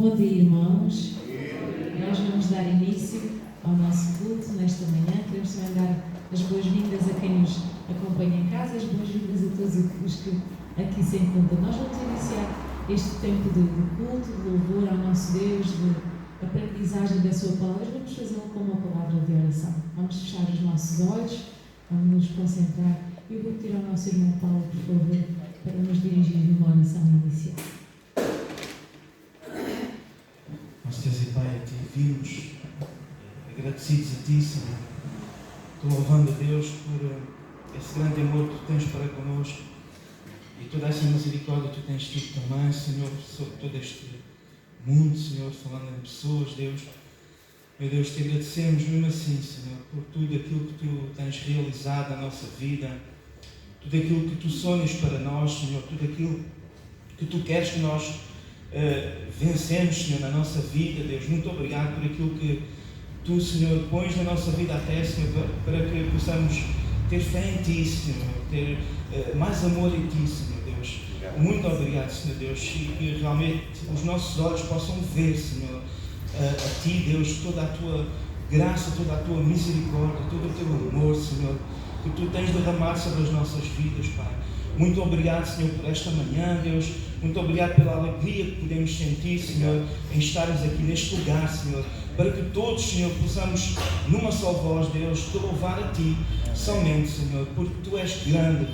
Bom dia, irmãos. Nós vamos dar início ao nosso culto nesta manhã. Queremos também dar as boas-vindas a quem nos acompanha em casa, as boas-vindas a todos os que aqui se encontram. Nós vamos iniciar este tempo de culto, de louvor ao nosso Deus, de aprendizagem da sua palavra. Vamos fazê-lo com uma palavra de oração. Vamos fechar os nossos olhos, vamos nos concentrar. Eu vou pedir ao nosso irmão Paulo, por favor, para nos dirigir numa oração inicial. Nosso Deus e Pai, a Ti vimos, agradecidos a Ti, Senhor. Estou louvando a Deus por esse grande amor que Tu tens para connosco e toda essa misericórdia que Tu tens tido também, Senhor, sobre todo este mundo, Senhor, falando em pessoas, Deus. Meu Deus, Te agradecemos mesmo assim, Senhor, por tudo aquilo que Tu tens realizado na nossa vida, tudo aquilo que Tu sonhas para nós, Senhor, tudo aquilo que Tu queres que nós vencemos, Senhor, na nossa vida, Deus. Muito obrigado por aquilo que Tu, Senhor, pões na nossa vida até, Senhor, para que possamos ter fé em Ti, Senhor, ter mais amor em Ti, Senhor, Deus. Muito obrigado, Senhor, Deus, e que realmente os nossos olhos possam ver, Senhor, a Ti, Deus, toda a Tua graça, toda a Tua misericórdia, todo o Teu amor, Senhor, que Tu tens derramado sobre as nossas vidas, Pai. Muito obrigado, Senhor, por esta manhã, Deus. Muito obrigado pela alegria que podemos sentir, Senhor, em estarmos aqui neste lugar, Senhor, para que todos, Senhor, possamos, numa só voz, Deus, Te louvar a Ti, somente, Senhor, porque Tu és grande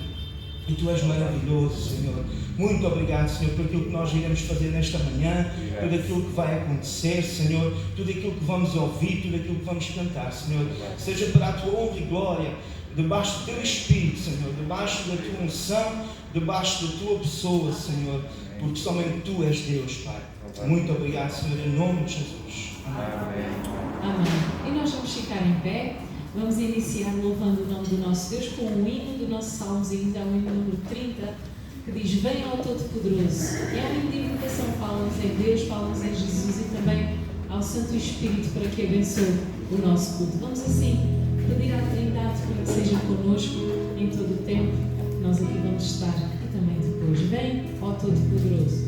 e Tu és maravilhoso, Senhor. Muito obrigado, Senhor, por aquilo que nós iremos fazer nesta manhã, tudo aquilo que vai acontecer, Senhor, tudo aquilo que vamos ouvir, tudo aquilo que vamos cantar, Senhor, seja para a Tua honra e glória, debaixo do Teu Espírito, Senhor, debaixo da Tua unção, debaixo da Tua pessoa, Senhor, porque somente Tu és Deus, Pai. Muito obrigado, Senhor, em nome de Jesus. Amém. Amém. E nós vamos ficar em pé, vamos iniciar louvando o nome do nosso Deus com um hino do nosso salmozinho, então, o hino número 30, que diz: Venha ao Todo-Poderoso. E é um hino de invocação, fala-nos em Deus, fala-nos em Jesus e também ao Santo Espírito para que abençoe o nosso culto. Vamos assim pedir à Trindade para que seja connosco em todo o tempo. Nós aqui vamos estar e também depois. Vem ao Todo-Poderoso.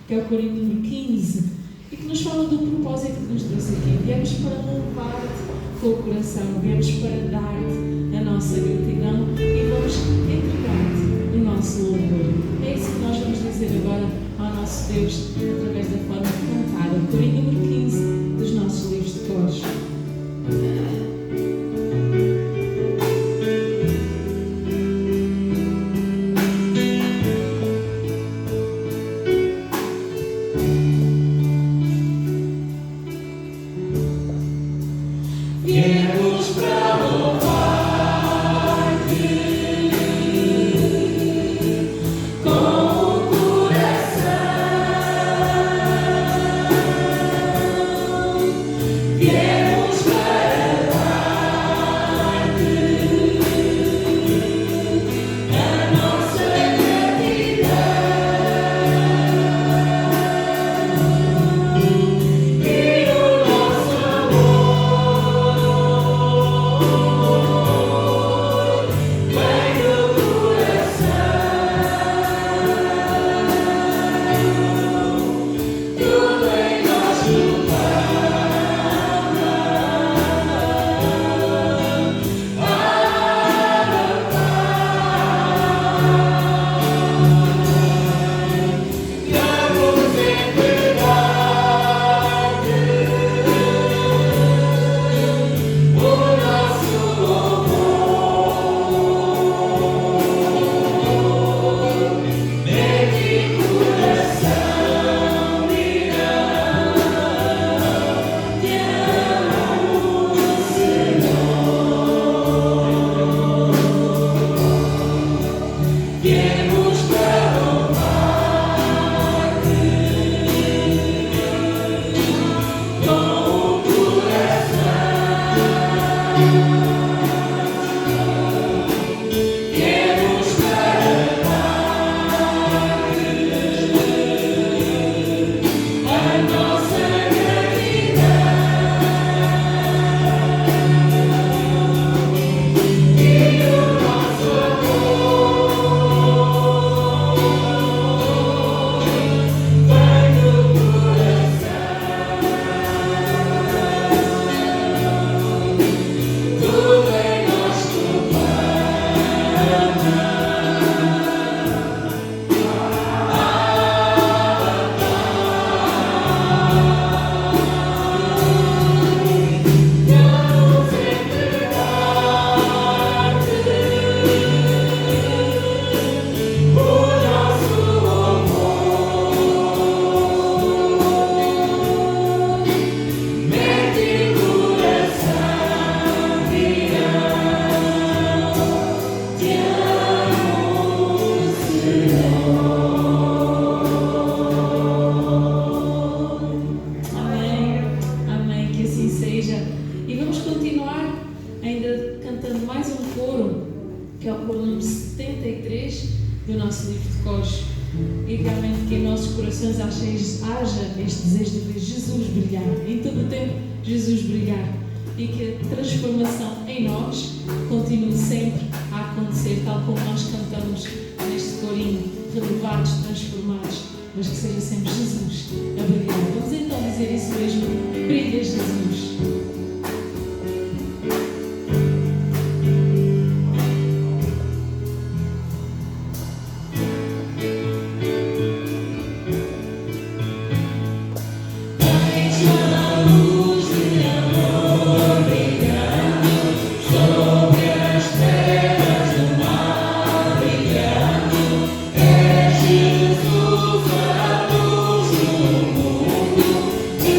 Que é o Corinto número 15, e que nos fala do propósito que nos trouxe aqui. Viemos para louvar-te com o coração, viemos para dar-te a nossa gratidão e vamos entregar nosso louvor. É isso que nós vamos dizer agora ao nosso Deus, através da forma de cantar. O corinho número 15 dos nossos livros de cores. Haja este desejo de ver Jesus brilhar, em todo o tempo Jesus brilhar, e que a transformação em nós continue sempre a acontecer, tal como nós cantamos neste corinho, renovados, transformados, mas que seja sempre Jesus a brilhar. Vamos então dizer isso mesmo: brilha Jesus. Yeah.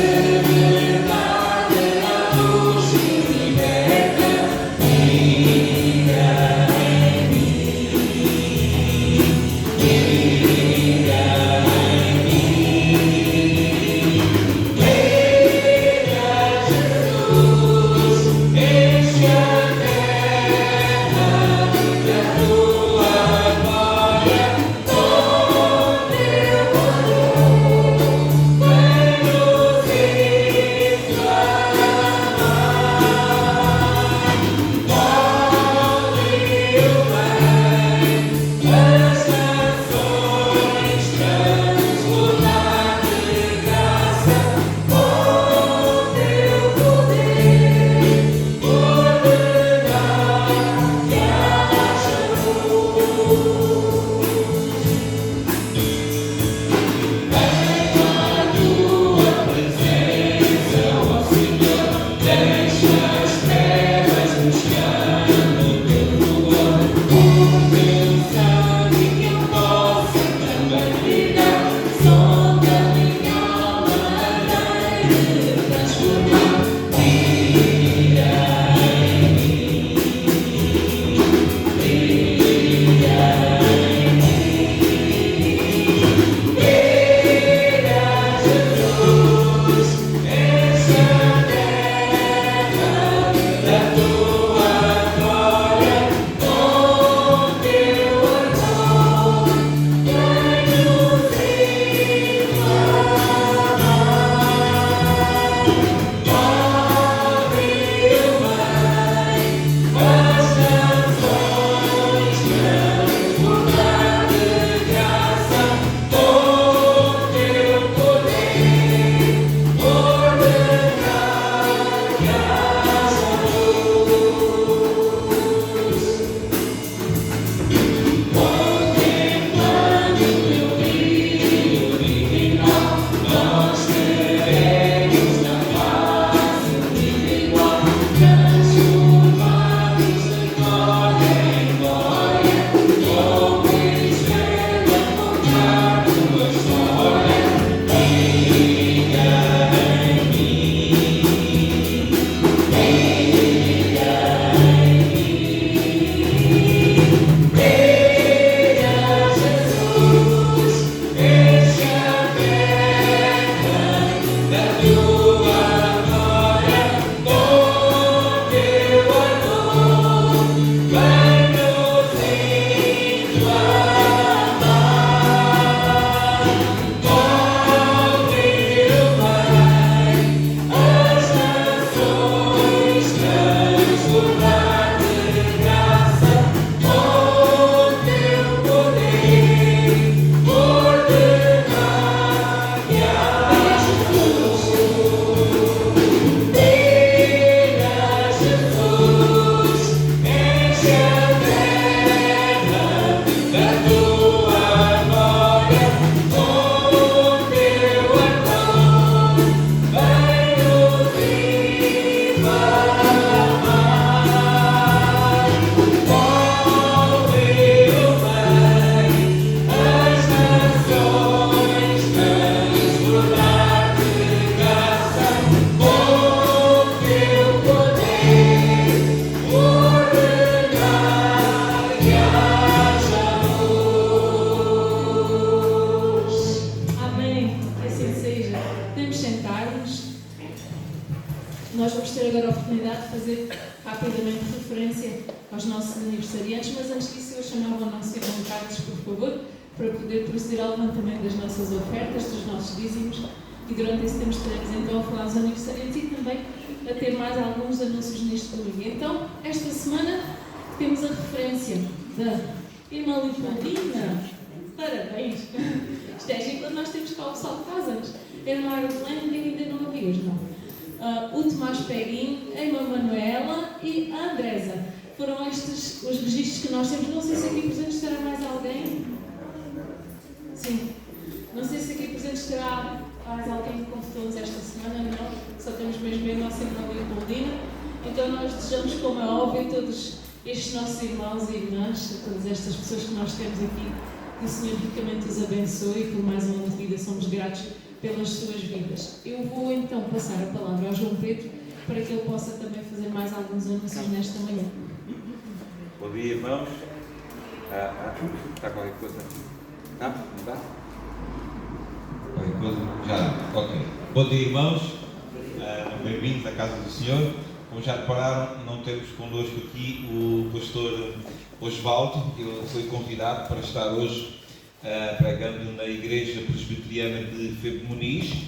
Nós vamos ter agora a oportunidade de fazer rapidamente referência aos nossos aniversariantes, mas antes disso eu chamava o nosso irmão Carlos, por favor, para poder proceder ao levantamento das nossas ofertas, dos nossos dízimos, e durante esse tempo estaremos então a falar dos aniversariantes e também a ter mais alguns anúncios neste domingo. Então, esta semana temos a referência da irmã Leopoldina. Parabéns! Isto é assim quando nós temos cá o pessoal que faz anos. A irmã Arlene, ainda não a vi hoje, não. O Tomás Peguinho, a irmã Manuela e a Andresa. Foram estes os registros que nós temos. Não sei se aqui presente estará mais alguém. Sim. Não sei se aqui presente estará mais alguém que completou-nos esta semana. Não. Só temos mesmo a nossa irmã Leopoldina. Então nós desejamos, como é óbvio, todos estes nossos irmãos e irmãs, todas estas pessoas que nós temos aqui, que o Senhor ricamente os abençoe e por mais um ano de vida somos gratos pelas suas vidas. Eu vou então passar a palavra ao João Pedro para que ele possa também fazer mais alguns anúncios nesta manhã. Bom dia, irmãos. Está qualquer coisa? Não? Não está? Qualquer coisa? Já. Ok. Bom dia, irmãos. Bem-vindos à casa do Senhor. Como já repararam, não temos connosco aqui o pastor Osvaldo. Ele foi convidado para estar hoje pregando na Igreja Presbiteriana de Febo Muniz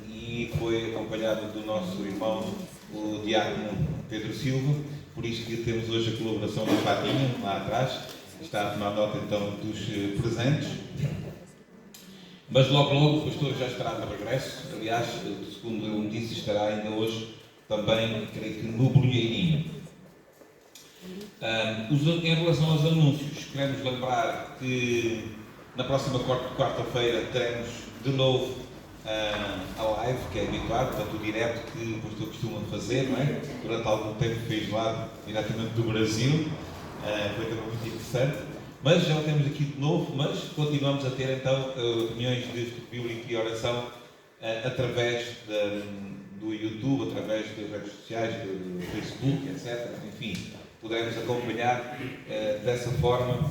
e foi acompanhado do nosso irmão, o diácono Pedro Silva. Por isso que temos hoje a colaboração da Fatinha, lá atrás. Está a tomar nota então dos presentes. Mas logo o pastor já estará de regresso. Aliás, segundo ele me disse, estará ainda hoje também, creio que no Bolheirinho. Em relação aos anúncios, queremos lembrar que na próxima quarta-feira teremos de novo a live, que é habitual, portanto o direto que o pastor costuma fazer, não é? Durante algum tempo fez lá diretamente do Brasil, foi também muito interessante, mas já o temos aqui de novo, mas continuamos a ter então reuniões de estudo bíblico e oração através do YouTube, através das redes sociais, do Facebook, etc. Enfim, poderemos acompanhar dessa forma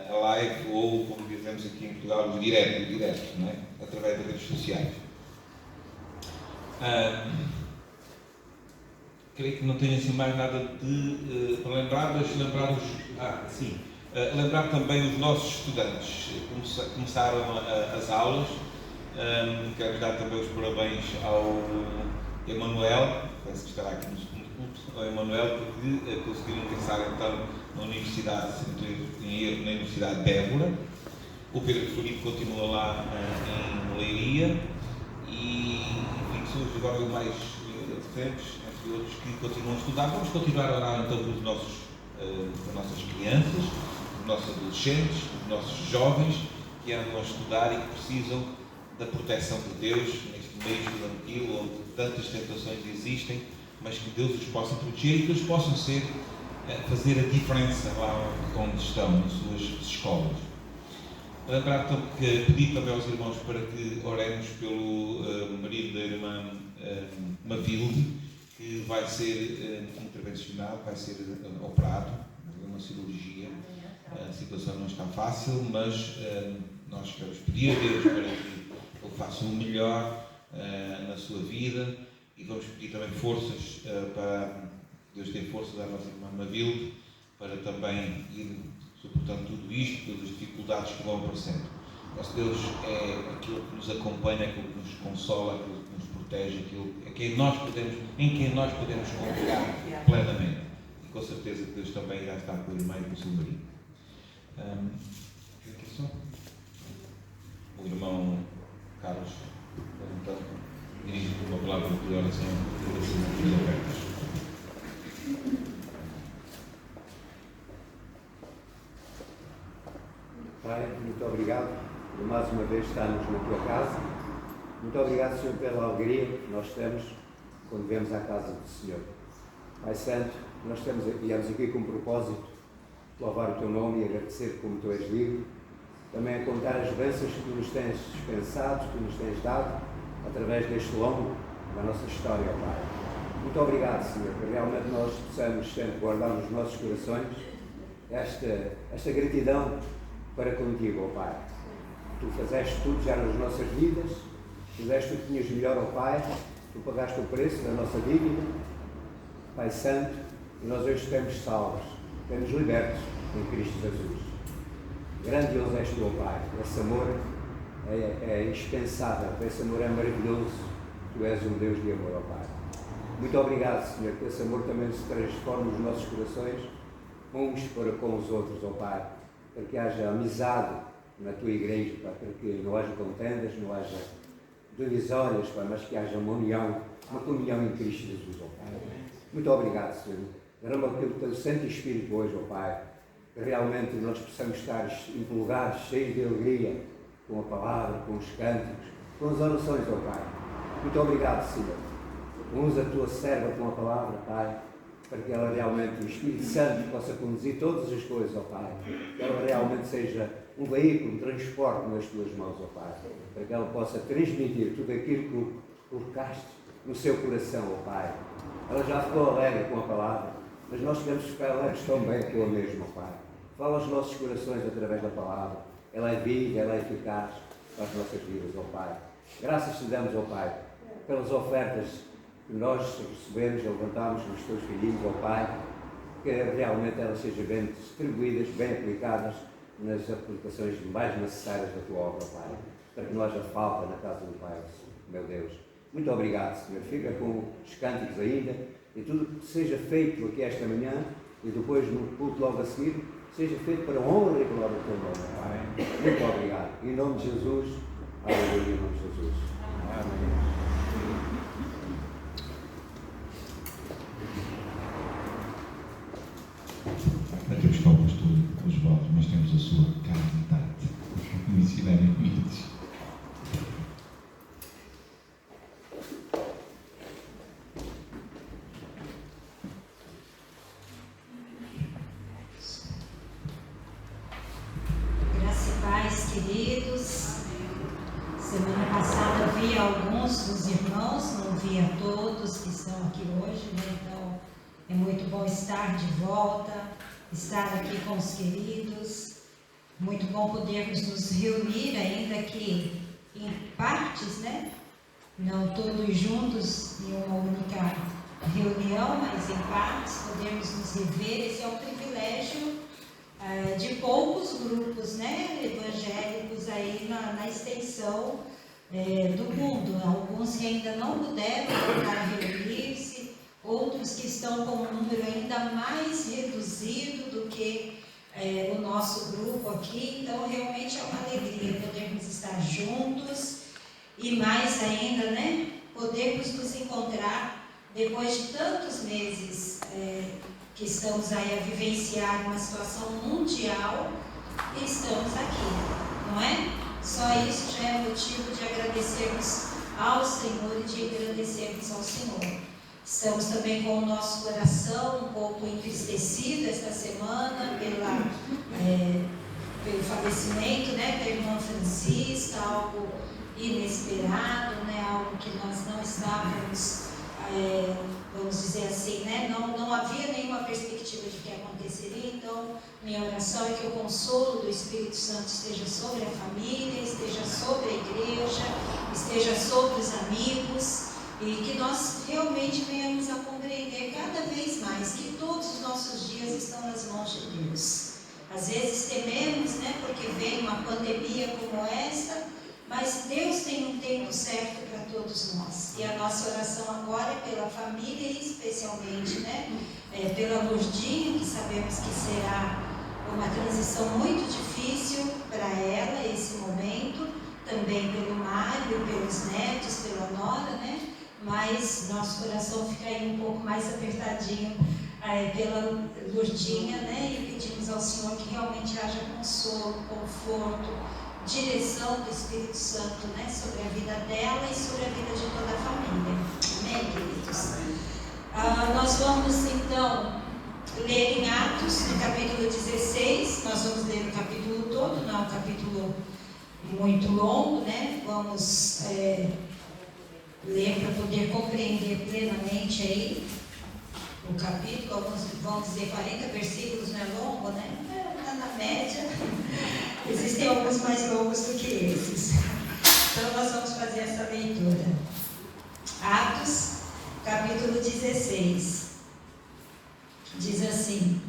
a live ou, como dizemos aqui em Portugal, o direto, não é? Através das redes sociais. Creio que não tenho assim mais nada para lembrar, mas lembrar também os nossos estudantes. Começaram as aulas. Quero dar também os parabéns ao Emanuel, penso que estará aqui no segundo culto, ao Emanuel, porque conseguiram ingressar então na Universidade, na Universidade de Évora. O Pedro Felipe continua lá em Leiria e, enfim, são os agora mais recentes, entre outros, que continuam a estudar. Vamos continuar a orar então pelas nossas crianças, pelos nossos adolescentes, pelos nossos jovens que andam a estudar e que precisam da proteção de Deus neste meio estudantil onde tantas tentações existem, mas que Deus os possa proteger e que eles possam fazer a diferença lá onde estão, nas suas escolas. Lembrar que pedir também aos irmãos para que oremos pelo marido da irmã Mavilde, que vai ser intervencionado, vai ser operado, uma cirurgia. A situação não está fácil, mas nós queremos pedir a Deus para que Ele faça o melhor na sua vida e vamos pedir também forças para Deus ter forças à nossa irmã Mavilde para também ir suportando tudo isto, todas as dificuldades que vão aparecendo. Nosso Deus é aquilo que nos acompanha, aquilo que nos consola, aquilo que nos protege, aquilo em quem nós podemos confiar plenamente. E com certeza que Deus também irá estar com o irmão e com o seu marido. O irmão Carlos, então, dirige uma palavra de oração e abertas. Pai, muito obrigado por mais uma vez estarmos na tua casa. Muito obrigado, Senhor, pela alegria que nós temos quando vemos à casa do Senhor. Pai Santo, nós viemos aqui com o propósito de louvar o teu nome e agradecer como tu és livre. Também a contar as bênçãos que tu nos tens dispensado, que tu nos tens dado, através deste longo da nossa história, Pai. Muito obrigado, Senhor, que realmente nós possamos sempre guardar nos nossos corações esta gratidão para contigo, ó Pai. Tu fizeste tudo já nas nossas vidas, fizeste o que tinhas melhor, ó Pai, Tu pagaste o preço da nossa dívida, Pai Santo, e nós hoje estamos salvos, estamos libertos em Cristo Jesus. Grandioso és tu, ó Pai. Esse amor é indispensável, esse amor é maravilhoso. Tu és um Deus de amor, ó Pai. Muito obrigado, Senhor, que esse amor também se transforme nos nossos corações, uns para com os outros, ó Pai, para que haja amizade na tua igreja, Pai, para que não haja contendas, não haja divisórias, Pai, mas que haja uma união, uma comunhão em Cristo Jesus, ó Pai. Muito obrigado, Senhor. Derrama pelo teu Santo Espírito hoje, ó Pai, que realmente nós possamos estar empolgados, cheios de alegria, com a palavra, com os cânticos, com as orações, ó Pai. Muito obrigado, Senhor. Usa a tua serva com a palavra, Pai, para que ela realmente, o Espírito Santo, possa conduzir todas as coisas, ó Pai. Que ela realmente seja um veículo, um transporte nas tuas mãos, ó Pai. Para que ela possa transmitir tudo aquilo que colocaste no seu coração, ó Pai. Ela já ficou alegre com a palavra, mas nós queremos ficar alegres também com a mesma, ó Pai. Fala aos nossos corações através da palavra. Ela é viva, ela é eficaz para as nossas vidas, ó Pai. Graças te damos, ó Pai, pelas ofertas que nós recebemos, levantamos nos teus filhinhos, ó Pai, que realmente elas sejam bem distribuídas, bem aplicadas nas aplicações mais necessárias da tua obra, ó Pai, para que não haja falta na casa do Pai, meu Deus. Muito obrigado, Senhor. Fica com os cânticos ainda e tudo que seja feito aqui esta manhã e depois no culto logo a seguir, seja feito para a honra e glória do teu nome, Pai. Muito obrigado. Em nome de Jesus, aleluia, em nome de Jesus. Amém. Até os palmas do Osvaldo, mas temos a sua cara metade. Ensinar limites. Graça e paz, queridos. Semana passada vi alguns dos irmãos, não vi a todos que estão aqui hoje, né? Então é muito bom estar de volta, estar aqui com os queridos. Muito bom podermos nos reunir, ainda que em partes, né? Não todos juntos em uma única reunião, mas em partes, podermos nos rever. Esse é um privilégio de poucos grupos, né, evangélicos aí na extensão do mundo. Alguns que ainda não puderam voltar a reunir-se, outros que estão com um número ainda mais reduzido do que o nosso grupo aqui. Então realmente é uma alegria podermos estar juntos e mais ainda, né, podermos nos encontrar depois de tantos meses que estamos aí a vivenciar uma situação mundial e estamos aqui, não é? Só isso já é motivo de agradecermos ao Senhor e de agradecermos ao Senhor. Estamos também com o nosso coração um pouco entristecido esta semana pelo falecimento, né, da irmã Francisca, algo inesperado, né, algo que nós não estávamos, vamos dizer assim, né, não havia nenhuma perspectiva de que aconteceria. Então, minha oração é que o consolo do Espírito Santo esteja sobre a família, esteja sobre a igreja, esteja sobre os amigos, e que nós realmente venhamos a compreender cada vez mais que todos os nossos dias estão nas mãos de Deus. Às vezes tememos, né, porque vem uma pandemia como esta, mas Deus tem um tempo certo para todos nós. E a nossa oração agora é pela família e especialmente, né, pela Lourdinha, que sabemos que será uma transição muito difícil para ela esse momento, também pelo Mário, pelos netos, pela nora, né? Mas nosso coração fica aí um pouco mais apertadinho pela Lourdinha, né? E pedimos ao Senhor que realmente haja consolo, conforto, direção do Espírito Santo, né? Sobre a vida dela e sobre a vida de toda a família. Amém, queridos? Nós vamos então ler em Atos, no capítulo 16. Nós vamos ler o capítulo todo, não é um capítulo muito longo, né? Vamos ler para poder compreender plenamente aí o capítulo. Alguns vão dizer 40 versículos, não é longo, né? Está na média. Existem alguns mais longos do que esses. Então nós vamos fazer essa leitura. Atos capítulo 16. Diz assim: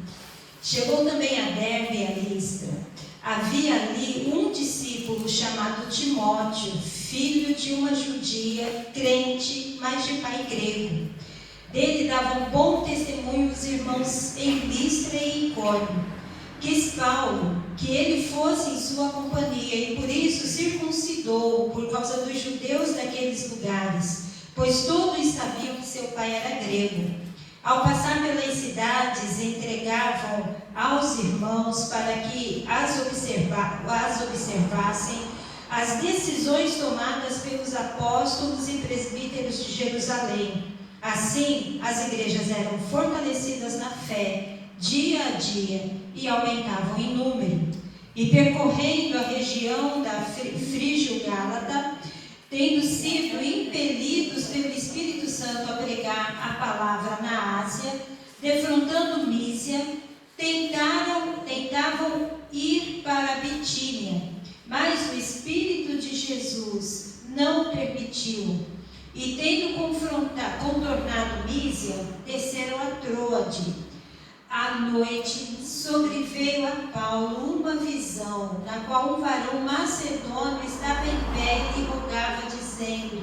chegou também a Derbe e a Listra. Havia ali um discípulo chamado Timóteo, filho de uma judia, crente, mas de pai grego. Dele davam bom testemunho os irmãos em Listra e Icônio. Quis Paulo que ele fosse em sua companhia e por isso circuncidou por causa dos judeus daqueles lugares, pois todos sabiam que seu pai era grego. Ao passar pelas cidades, entregavam aos irmãos para que as observassem as decisões tomadas pelos apóstolos e presbíteros de Jerusalém. Assim, as igrejas eram fortalecidas na fé, dia a dia, e aumentavam em número. E percorrendo a região da Frígio-Gálata, tendo sido impelidos pelo Espírito Santo a pregar a palavra na Ásia, defrontando Mísia, tentavam ir para a Bitínia, mas o Espírito de Jesus não permitiu. E tendo contornado Mísia, desceram a Troade. À noite, sobreveio a Paulo uma visão, na qual um varão macedônio estava em pé e rogava, dizendo: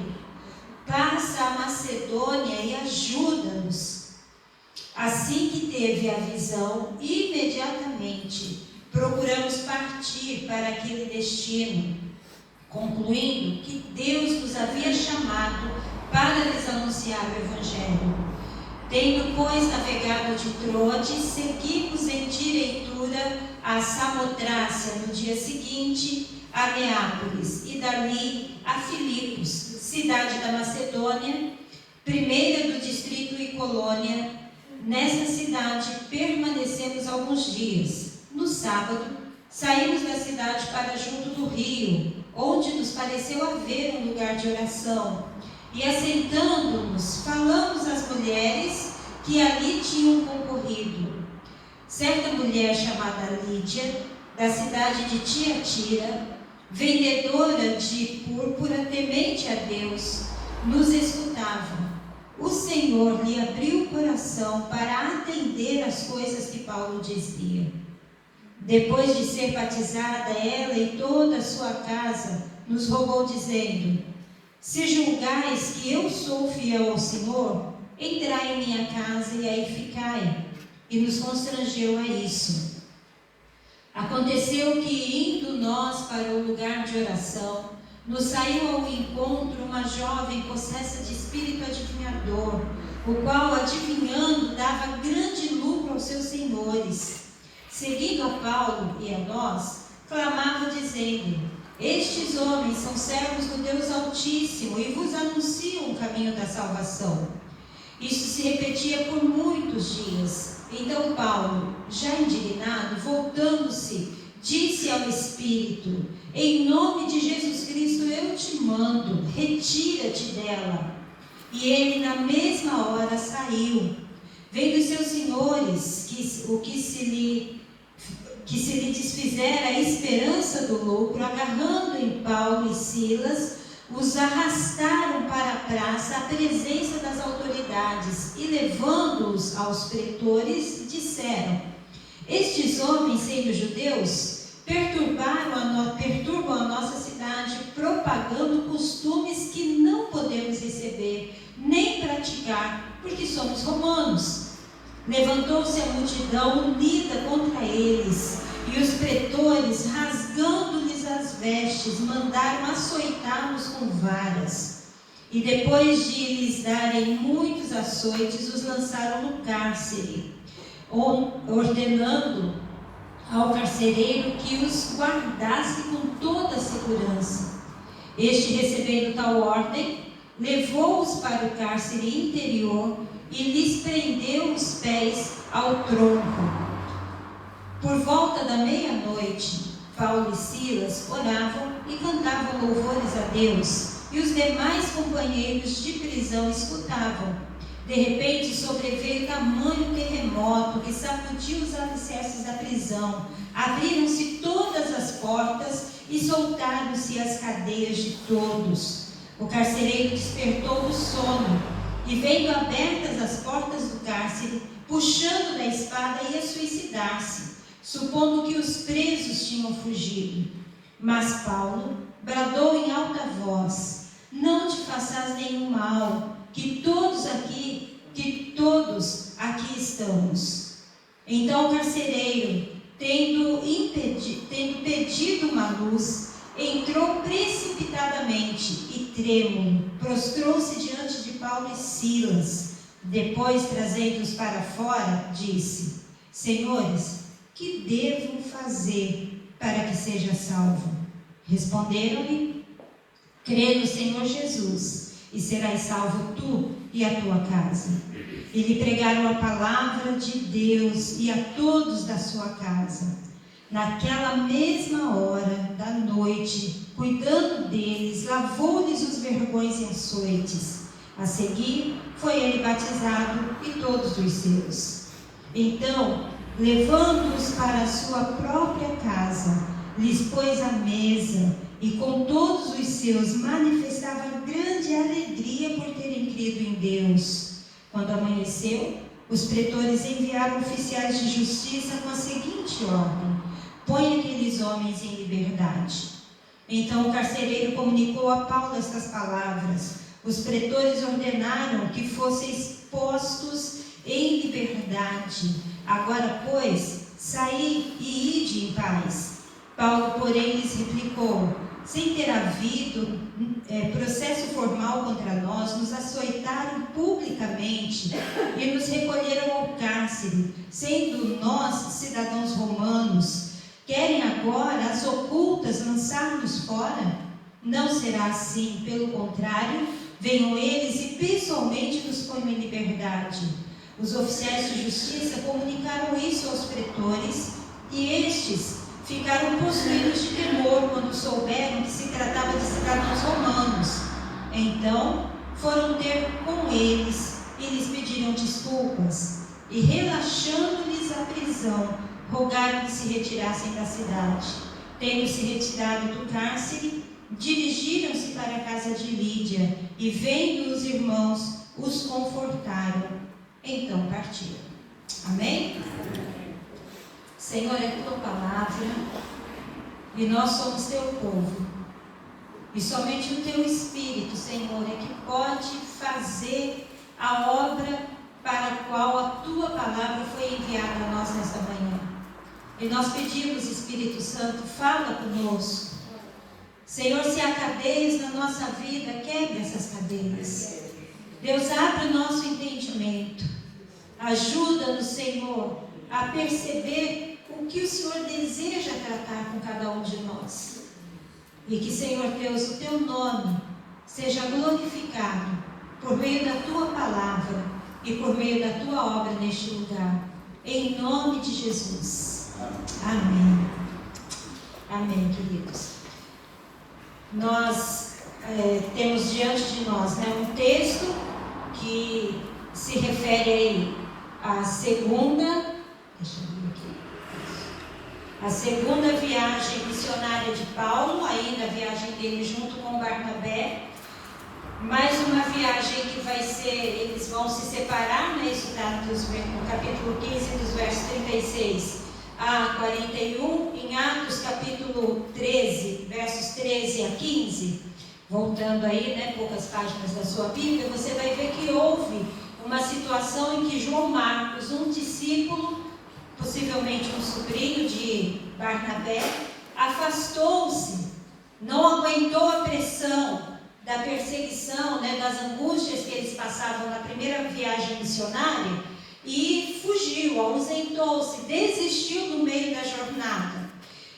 passa a Macedônia e ajuda-nos. Assim que teve a visão, imediatamente procuramos partir para aquele destino, concluindo que Deus nos havia chamado para lhes anunciar o Evangelho. Tendo, pois, navegado de Troade, seguimos em direitura a Samotrácia no dia seguinte, a Neápolis, e dali a Filipos, cidade da Macedônia, primeira do distrito e colônia. Nesta cidade permanecemos alguns dias. No sábado, saímos da cidade para junto do rio, onde nos pareceu haver um lugar de oração. E assentando-nos, falamos às mulheres que ali tinham concorrido. Certa mulher chamada Lídia, da cidade de Tiatira, vendedora de púrpura, temente a Deus, nos escutava. O Senhor lhe abriu o coração para atender às coisas que Paulo dizia. Depois de ser batizada, ela e toda a sua casa nos rogou, dizendo: se julgais que eu sou fiel ao Senhor, entrai em minha casa e aí ficai. E nos constrangeu a isso. Aconteceu que, indo nós para o lugar de oração, nos saiu ao encontro uma jovem possessa de espírito adivinhador, o qual, adivinhando, dava grande lucro aos seus senhores. Seguindo a Paulo e a nós, clamava dizendo: estes homens são servos do Deus Altíssimo e vos anunciam o caminho da salvação. Isso se repetia por muitos dias. Então Paulo, já indignado, voltando-se, disse ao Espírito: em nome de Jesus Cristo eu te mando, retira-te dela. E ele na mesma hora saiu. Vendo seus senhores que se lhe desfizera a esperança do lucro, agarrando em Paulo e Silas, os arrastaram para a praça à presença das autoridades e, levando-os aos pretores, disseram: estes homens, sendo judeus, perturbam a nossa cidade, propagando costumes que não podemos receber nem praticar, porque somos romanos. Levantou-se a multidão unida contra eles, e os pretores, rasgando-lhes as vestes, mandaram açoitá-los com varas. E depois de lhes darem muitos açoites, os lançaram no cárcere, ordenando ao carcereiro que os guardasse com toda a segurança. Este, recebendo tal ordem, levou-os para o cárcere interior e lhes prendeu os pés ao tronco. Por volta da meia-noite, Paulo e Silas oravam e cantavam louvores a Deus, e os demais companheiros de prisão escutavam. De repente sobreveio tamanho terremoto que sacudiu os alicerces da prisão. Abriram-se todas as portas e soltaram-se as cadeias de todos. O carcereiro despertou do sono e vendo abertas as portas do cárcere, puxando da espada, ia suicidar-se, supondo que os presos tinham fugido. Mas Paulo bradou em alta voz: não te faças nenhum mal, que todos aqui estamos. Então o carcereiro, tendo pedido uma luz, entrou precipitadamente e trêmulo, prostrou-se diante de Paulo e Silas. Depois, trazendo-os para fora, disse: senhores, que devo fazer para que seja salvo? Responderam-lhe: crê no Senhor Jesus, e serás salvo tu e a tua casa. E lhe pregaram a palavra de Deus e a todos da sua casa. Naquela mesma hora da noite, cuidando deles, lavou-lhes os vergões e açoites. A seguir, foi ele batizado e todos os seus. Então, levando-os para a sua própria casa, lhes pôs a mesa, e com todos os seus manifestava grande alegria por terem crido em Deus. Quando amanheceu, os pretores enviaram oficiais de justiça com a seguinte ordem: põe aqueles homens em liberdade. Então o carcereiro comunicou a Paulo estas palavras. Os pretores ordenaram que fossem postos em liberdade. Agora, pois, saí e ide em paz. Paulo, porém, lhes replicou: sem ter havido processo formal contra nós, nos açoitaram publicamente e nos recolheram ao cárcere, sendo nós cidadãos romanos. Querem agora, às ocultas, lançar-nos fora? Não será assim, pelo contrário, venham eles e pessoalmente nos ponham em liberdade. Os oficiais de justiça comunicaram isso aos pretores, e estes ficaram possuídos de temor quando souberam que se tratava de cidadãos romanos. Então foram ter com eles e lhes pediram desculpas, e relaxando-lhes a prisão, rogaram que se retirassem da cidade. Tendo se retirado do cárcere, dirigiram-se para a casa de Lídia, e vendo os irmãos, os confortaram. Então partiram. Amém? Senhor, é tua palavra, e nós somos teu povo, e somente o teu Espírito, Senhor, é que pode fazer a obra para a qual a tua palavra foi enviada a nós nesta manhã. E nós pedimos, Espírito Santo, fala conosco. Senhor, se há cadeias na nossa vida, quebre essas cadeias. Deus, abre o nosso entendimento. Ajuda-nos, Senhor, a perceber o que o Senhor deseja tratar com cada um de nós. E que, Senhor Deus, o teu nome seja glorificado por meio da tua palavra e por meio da tua obra neste lugar. Em nome de Jesus. Amém. Amém, queridos. Nós temos diante de nós um texto que se refere aí à segunda viagem missionária de Paulo, ainda a viagem dele junto com Barnabé. Mais uma viagem que vai ser, eles vão se separar, isso está no capítulo 15, dos versos 36 a 41, em Atos capítulo 13, versos 13 a 15, voltando aí, poucas páginas da sua Bíblia, você vai ver que houve uma situação em que João Marcos, um discípulo, possivelmente um sobrinho de Barnabé, afastou-se, não aguentou a pressão da perseguição, das angústias que eles passavam na primeira viagem missionária, e fugiu, ausentou-se, desistiu no meio da jornada.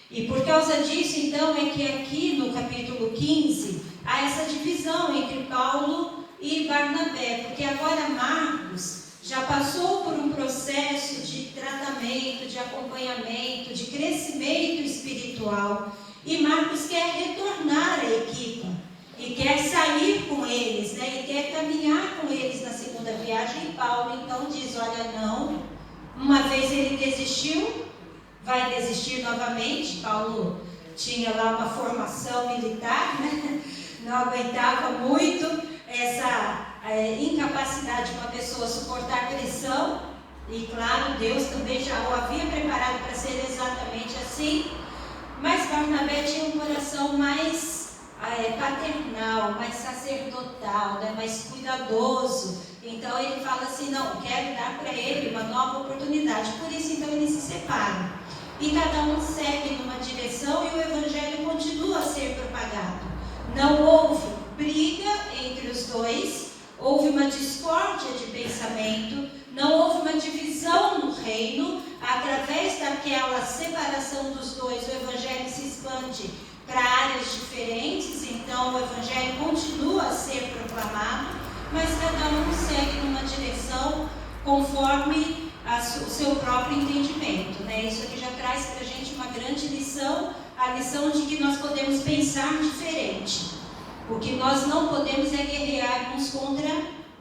E por causa disso, então, é que aqui no capítulo 15 há essa divisão entre Paulo e Barnabé, porque agora Marcos já passou por um processo de tratamento, de acompanhamento, de crescimento espiritual, e Marcos quer retornar à equipa, e quer sair com eles, e quer caminhar com eles na segunda viagem. E Paulo então diz: olha, não, uma vez ele desistiu, vai desistir novamente. Paulo tinha lá uma formação militar, não aguentava muito essa incapacidade pessoa suportar pressão, e claro, Deus também já o havia preparado para ser exatamente assim, mas Barnabé tinha um coração mais paternal, mais sacerdotal, né, mais cuidadoso. Então ele fala assim, não, quero dar para ele uma nova oportunidade. Por isso então eles se separam. E cada um segue numa direção e o evangelho continua a ser propagado. Não houve briga entre os dois, houve uma discórdia de pensamento, não houve uma divisão no reino. Através daquela separação dos dois, o evangelho se expande para áreas diferentes, então o evangelho continua a ser proclamado, mas cada um segue numa direção conforme o seu próprio entendimento, né? Isso aqui já traz para a gente uma grande lição, a lição de que nós podemos pensar diferente. O que nós não podemos é guerrear uns contra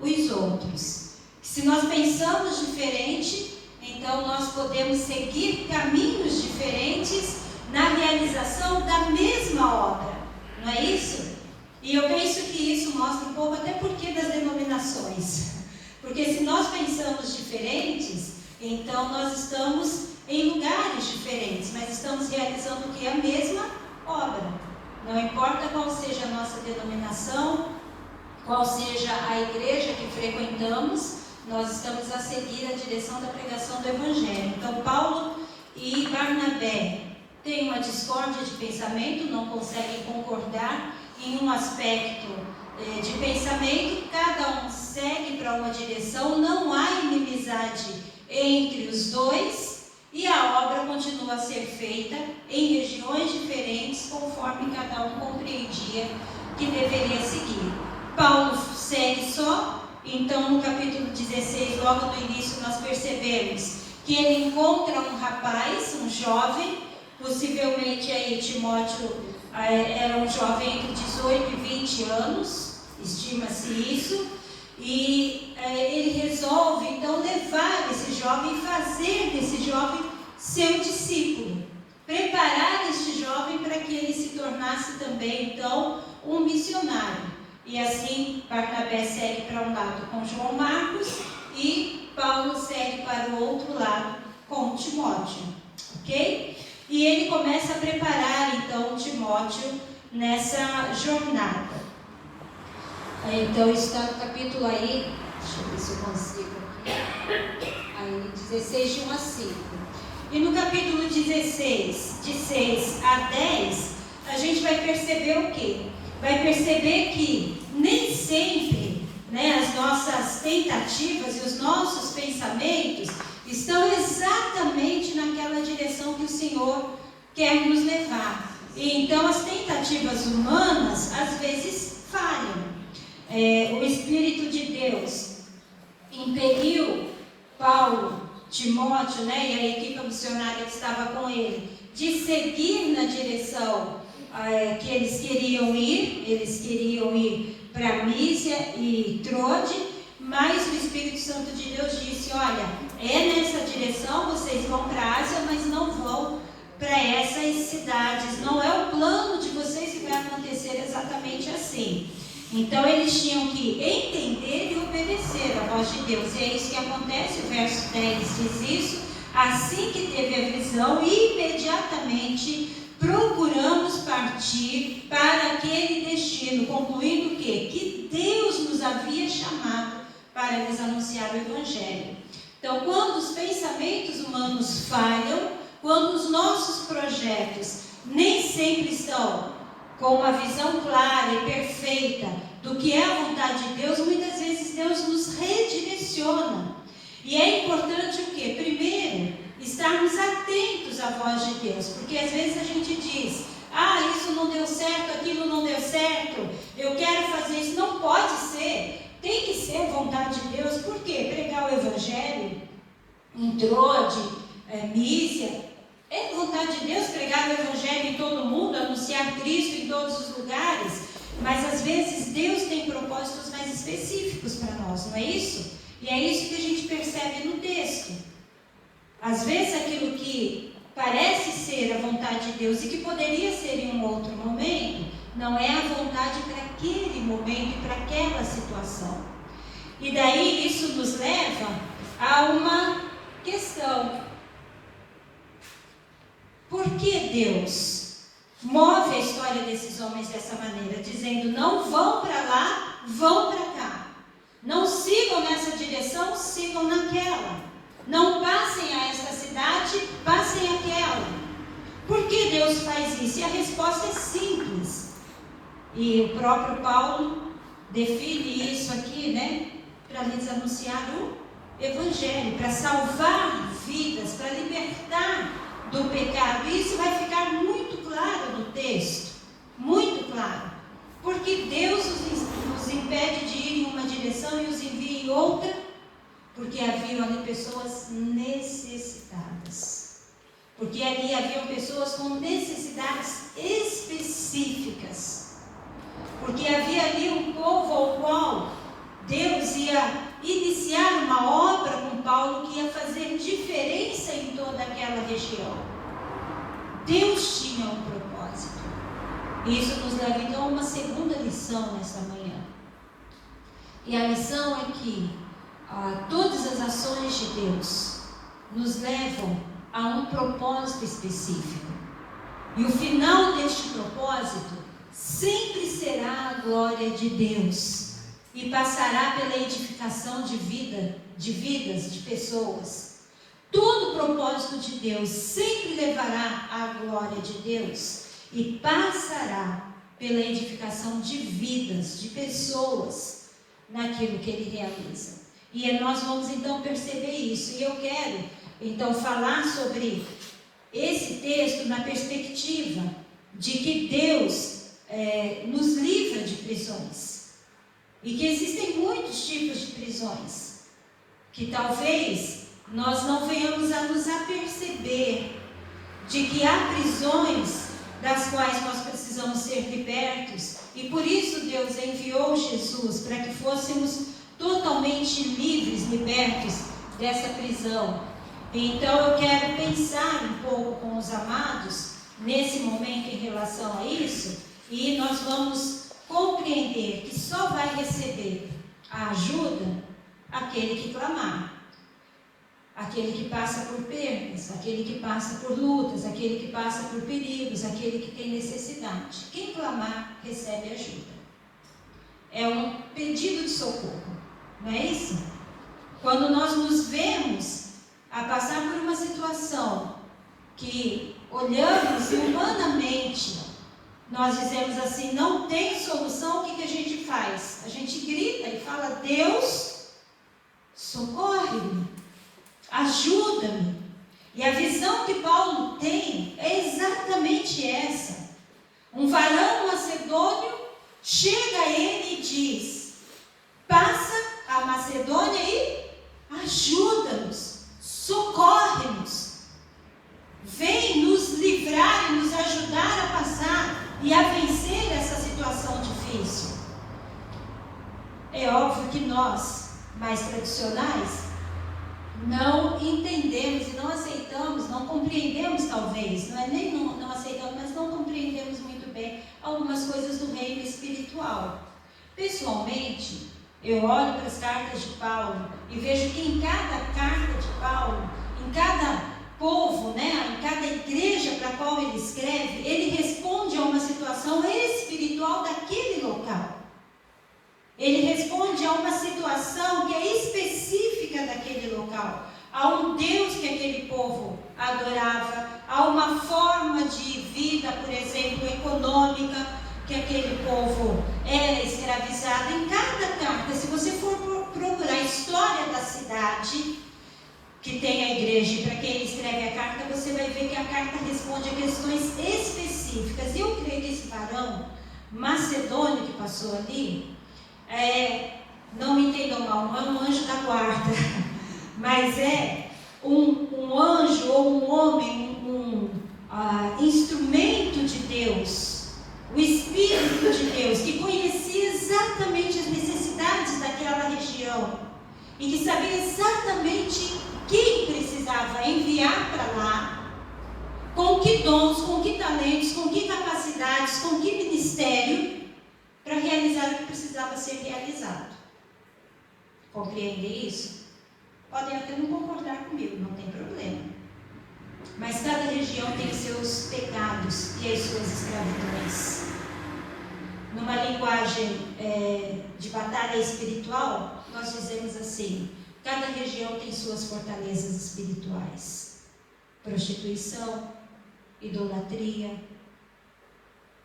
os outros. Se nós pensamos diferente, então nós podemos seguir caminhos diferentes na realização da mesma obra, não é isso? E eu penso que isso mostra um pouco até porquê das denominações. Porque se nós pensamos diferentes, então nós estamos em lugares diferentes, mas estamos realizando o que? A mesma obra. Não importa qual seja a nossa denominação, qual seja a igreja que frequentamos, nós estamos a seguir a direção da pregação do Evangelho. Então Paulo e Barnabé têm uma discórdia de pensamento, não conseguem concordar em um aspecto de pensamento, cada um segue para uma direção, não há inimizade entre os dois e a obra continua a ser feita em regiões diferentes, conforme cada um compreendia que deveria seguir. Paulo segue só, então no capítulo 16, logo no início, nós percebemos que ele encontra um rapaz, um jovem, possivelmente aí Timóteo era um jovem entre 18 e 20 anos, estima-se isso, e ele resolve então levar esse jovem, fazer desse jovem seu discípulo, preparar este jovem para que ele se tornasse também então um missionário. E assim Barnabé segue para um lado com João Marcos e Paulo segue para o outro lado com Timóteo, ok? E ele começa a preparar então Timóteo nessa jornada. Então está no capítulo aí, deixa eu ver se eu consigo aqui, aí 16 de 1 a 5. E no capítulo 16, de 6 a 10, a gente vai perceber o quê? Vai perceber que nem sempre, né, as nossas tentativas e os nossos pensamentos estão exatamente naquela direção que o Senhor quer nos levar. E então as tentativas humanas às vezes falham. O Espírito de Deus impeliu Paulo, Timóteo, né, e a equipe missionária que estava com ele, de seguir na direção que eles queriam ir para Mísia e Trode, mas o Espírito Santo de Deus disse, olha, é nessa direção, vocês vão para a Ásia, mas não vão para essas cidades, não é o plano de vocês que vai acontecer exatamente assim. Então eles tinham que entender e obedecer a voz de Deus, e é isso que acontece, o verso 10 diz isso, assim que teve a visão, imediatamente procuramos partir para aquele destino, concluindo o quê? Que Deus nos havia chamado para lhes anunciar o Evangelho. Então, quando os pensamentos humanos falham, quando os nossos projetos nem sempre estão com uma visão clara e perfeita do que é a vontade de Deus, muitas vezes Deus nos redireciona. E é importante o quê? Primeiro, estarmos atentos à voz de Deus, porque às vezes a gente diz, isso não deu certo, aquilo não deu certo, eu quero fazer isso, não pode ser, tem que ser vontade de Deus. Por quê? Pregar o Evangelho em Trode, Mísia, é vontade de Deus pregar o Evangelho em todo mundo, anunciar Cristo em todos os lugares, mas às vezes Deus tem propósitos mais específicos para nós, não é isso? E é isso que a gente percebe no texto. Às vezes aquilo que parece ser a vontade de Deus e que poderia ser em um outro momento, não é a vontade para aquele momento e para aquela situação. E daí isso nos leva a uma questão. Por que Deus move a história desses homens dessa maneira, dizendo: não vão para lá, vão para cá. Não sigam nessa direção, sigam naquela. Não passem a esta cidade, passem aquela. Por que Deus faz isso? E a resposta é simples. E o próprio Paulo define isso aqui, né? Para lhes anunciar o Evangelho, para salvar vidas, para libertar do pecado. E isso vai ficar muito claro no texto, muito claro. Porque Deus nos impede de ir em uma direção e os envia em outra, porque haviam ali pessoas necessitadas. Porque ali haviam pessoas com necessidades específicas. Porque havia ali um povo ao qual Deus ia iniciar uma obra com Paulo que ia fazer diferença em toda aquela região. Deus tinha um propósito. E isso nos leva então a uma segunda lição nessa manhã. E a lição é que todas as ações de Deus nos levam a um propósito específico. E o final deste propósito sempre será a glória de Deus. E passará pela edificação de vidas, de pessoas. Todo o propósito de Deus sempre levará à glória de Deus e passará pela edificação de vidas, de pessoas, naquilo que Ele realiza. E nós vamos então perceber isso. E eu quero então falar sobre esse texto na perspectiva de que Deus nos livra de prisões. E que existem muitos tipos de prisões, que talvez nós não venhamos a nos aperceber de que há prisões das quais nós precisamos ser libertos, e por isso Deus enviou Jesus para que fôssemos totalmente livres, libertos dessa prisão. Então eu quero pensar um pouco com os amados nesse momento em relação a isso, e nós vamos compreender que só vai receber a ajuda aquele que clamar, aquele que passa por perdas, aquele que passa por lutas, aquele que passa por perigos, aquele que tem necessidade. Quem clamar recebe ajuda. É um pedido de socorro, não é isso? Quando nós nos vemos a passar por uma situação que olhamos humanamente, nós dizemos assim: não tem solução, o que a gente faz? A gente grita e fala: Deus, socorre-me, ajuda-me. E a visão que Paulo tem é exatamente essa. Um varão macedônio chega a ele e diz: passa a Macedônia e ajuda-nos, socorre-nos, vem nos livrar e nos ajudar a passar e a vencer essa situação difícil. É óbvio que nós, mais tradicionais, não entendemos e não aceitamos, não compreendemos talvez, não é nem não aceitamos, mas não compreendemos muito bem algumas coisas do reino espiritual. Pessoalmente, eu olho para as cartas de Paulo e vejo que em cada carta de Paulo, em cada povo, né, em cada igreja para a qual ele escreve, ele responde a uma situação espiritual daquele local. Ele responde a uma situação que é específica daquele local, a um Deus que aquele povo adorava, a uma forma de vida, por exemplo, econômica, que aquele povo era escravizado. Em cada carta, se você for procurar a história da cidade que tem a igreja, e para quem ele escreve a carta, você vai ver que a carta responde a questões específicas. E eu creio que esse varão macedônio que passou ali, não me entendam mal, não é um anjo da guarda, mas é um anjo ou um homem, instrumento de Deus, o Espírito de Deus, que conhecia exatamente as necessidades daquela região e que sabia exatamente quem precisava enviar para lá, com que dons, com que talentos, com que capacidades, com que ministério, para realizar o que precisava ser realizado. Compreendem isso? Podem até não concordar comigo, não tem problema. Mas cada região tem seus pecados e as suas escravidões. Numa linguagem de batalha espiritual, nós dizemos assim: cada região tem suas fortalezas espirituais. Prostituição, idolatria,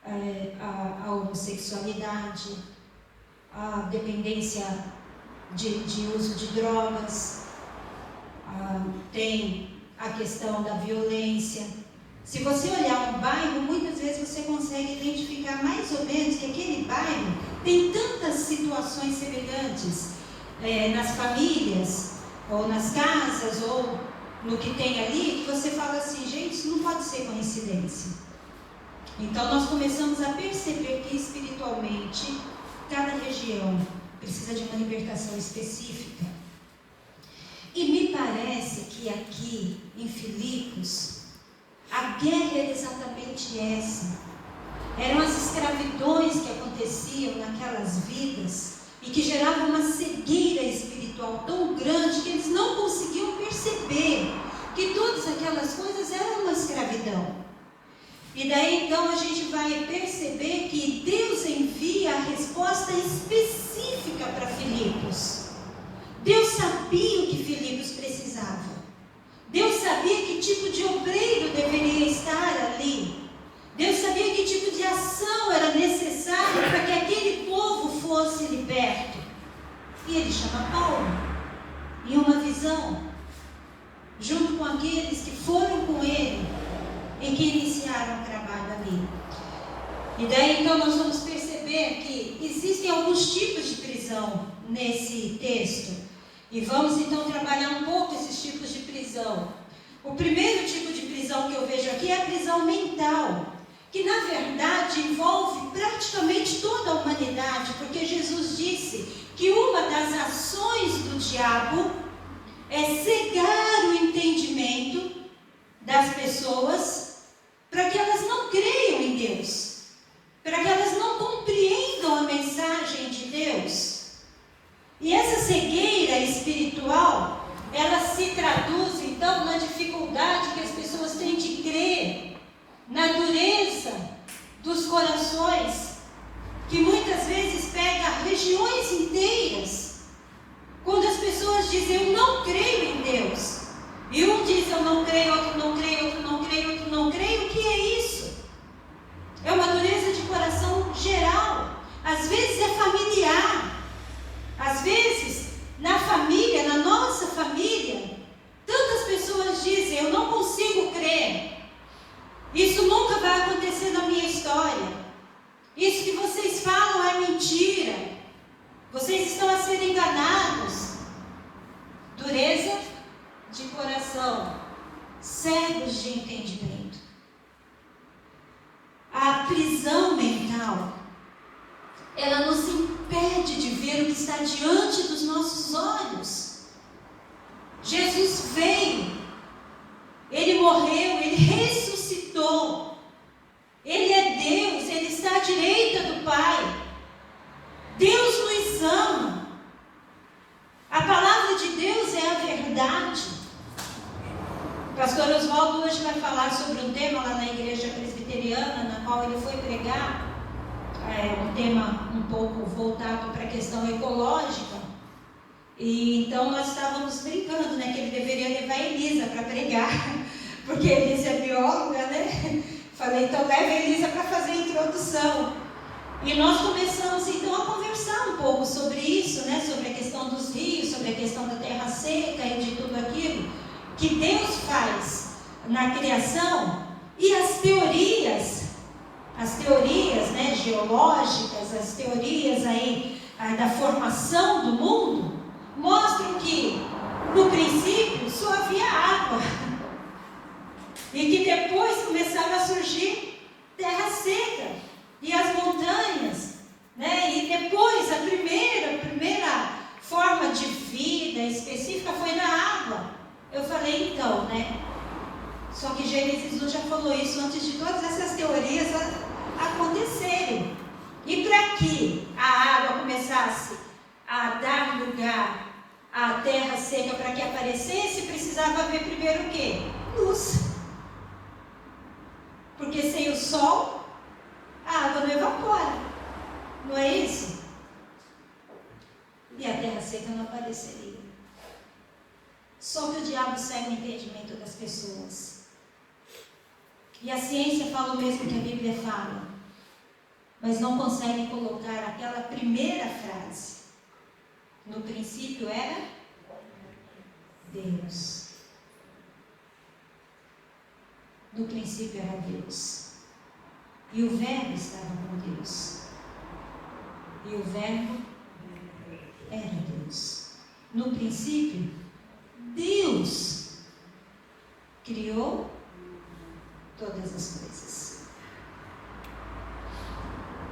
a homossexualidade, a dependência de uso de drogas, tem a questão da violência. Se você olhar um bairro, muitas vezes você consegue identificar mais ou menos que aquele bairro tem tantas situações semelhantes nas famílias, ou nas casas, ou no que tem ali, que você fala assim: gente, isso não pode ser coincidência. Então nós começamos a perceber que espiritualmente cada região precisa de uma libertação específica. E me parece que aqui em Filipos a guerra era exatamente essa. Eram as escravidões que aconteciam naquelas vidas e que geravam uma cegueira espiritual tão grande que eles não conseguiam perceber que todas aquelas coisas eram uma escravidão. E daí então a gente vai perceber que Deus envia a resposta específica para Filipos. Deus sabia o que Filipos precisava. Deus sabia que tipo de obreiro deveria estar ali. Deus sabia que tipo de ação era necessária para que aquele povo fosse liberto. E ele chama Paulo em uma visão, junto com aqueles que foram com ele e que iniciaram o trabalho ali. E daí então nós vamos perceber que existem alguns tipos de prisão nesse texto. E vamos então trabalhar um pouco esses tipos de prisão. O primeiro tipo de prisão que eu vejo aqui é a prisão mental, que na verdade envolve praticamente toda a humanidade, porque Jesus disse que uma das ações do diabo é cegar o entendimento das pessoas para que elas não creiam em Deus, para que elas não compreendam a mensagem de Deus. E essa cegueira espiritual, ela se traduz então na dificuldade que as pessoas têm de crer, na dureza dos corações, que muitas vezes pega regiões inteiras. Quando as pessoas dizem: eu não creio em Deus, e um diz: eu não creio, outro não creio, outro não creio, outro não creio, o que é isso? É uma dureza de coração geral. Às vezes é familiar. Às vezes, na família, na nossa família, tantas pessoas dizem: eu não consigo crer. Isso nunca vai acontecer na minha história. Isso que vocês falam é mentira. Vocês estão a ser enganados. Dureza de coração, cegos de entendimento. A prisão mental, ela nos impede de ver o que está diante dos nossos olhos. Jesus veio, Ele morreu, Ele ressuscitou. Ele é Deus, Ele está à direita do Pai. Deus nos ama. A palavra de Deus é a verdade. O pastor Oswaldo hoje vai falar sobre um tema lá na igreja presbiteriana, na qual ele foi pregar. Um tema um pouco voltado para a questão ecológica. E então nós estávamos brincando, né, que ele deveria levar a Elisa para pregar, porque a Elisa é bióloga, né? Falei: então leva a Elisa para fazer a introdução. E nós começamos então a conversar um pouco sobre isso, né? Sobre a questão dos rios, sobre a questão da terra seca e de tudo aquilo que Deus faz na criação. E as teorias, né, geológicas, as teorias aí da formação do mundo, mostram que no princípio só havia água e que depois começaram a surgir terra seca e as montanhas, né? E depois a primeira forma de vida específica foi na água. Eu falei: então, né? Só que Gênesis 1 já falou isso antes de todas essas teorias acontecerem. E para que a água começasse a dar lugar seca, para que aparecesse, precisava haver primeiro o quê? Luz. Porque sem o sol, a água não evapora. Não é isso? E a terra seca não apareceria. Só que o diabo segue o entendimento das pessoas. E a ciência fala o mesmo que a Bíblia fala. Mas não conseguem colocar aquela primeira frase. No princípio era Deus. No princípio era Deus. E o Verbo estava com Deus. E o Verbo era Deus. No princípio, Deus criou todas as coisas.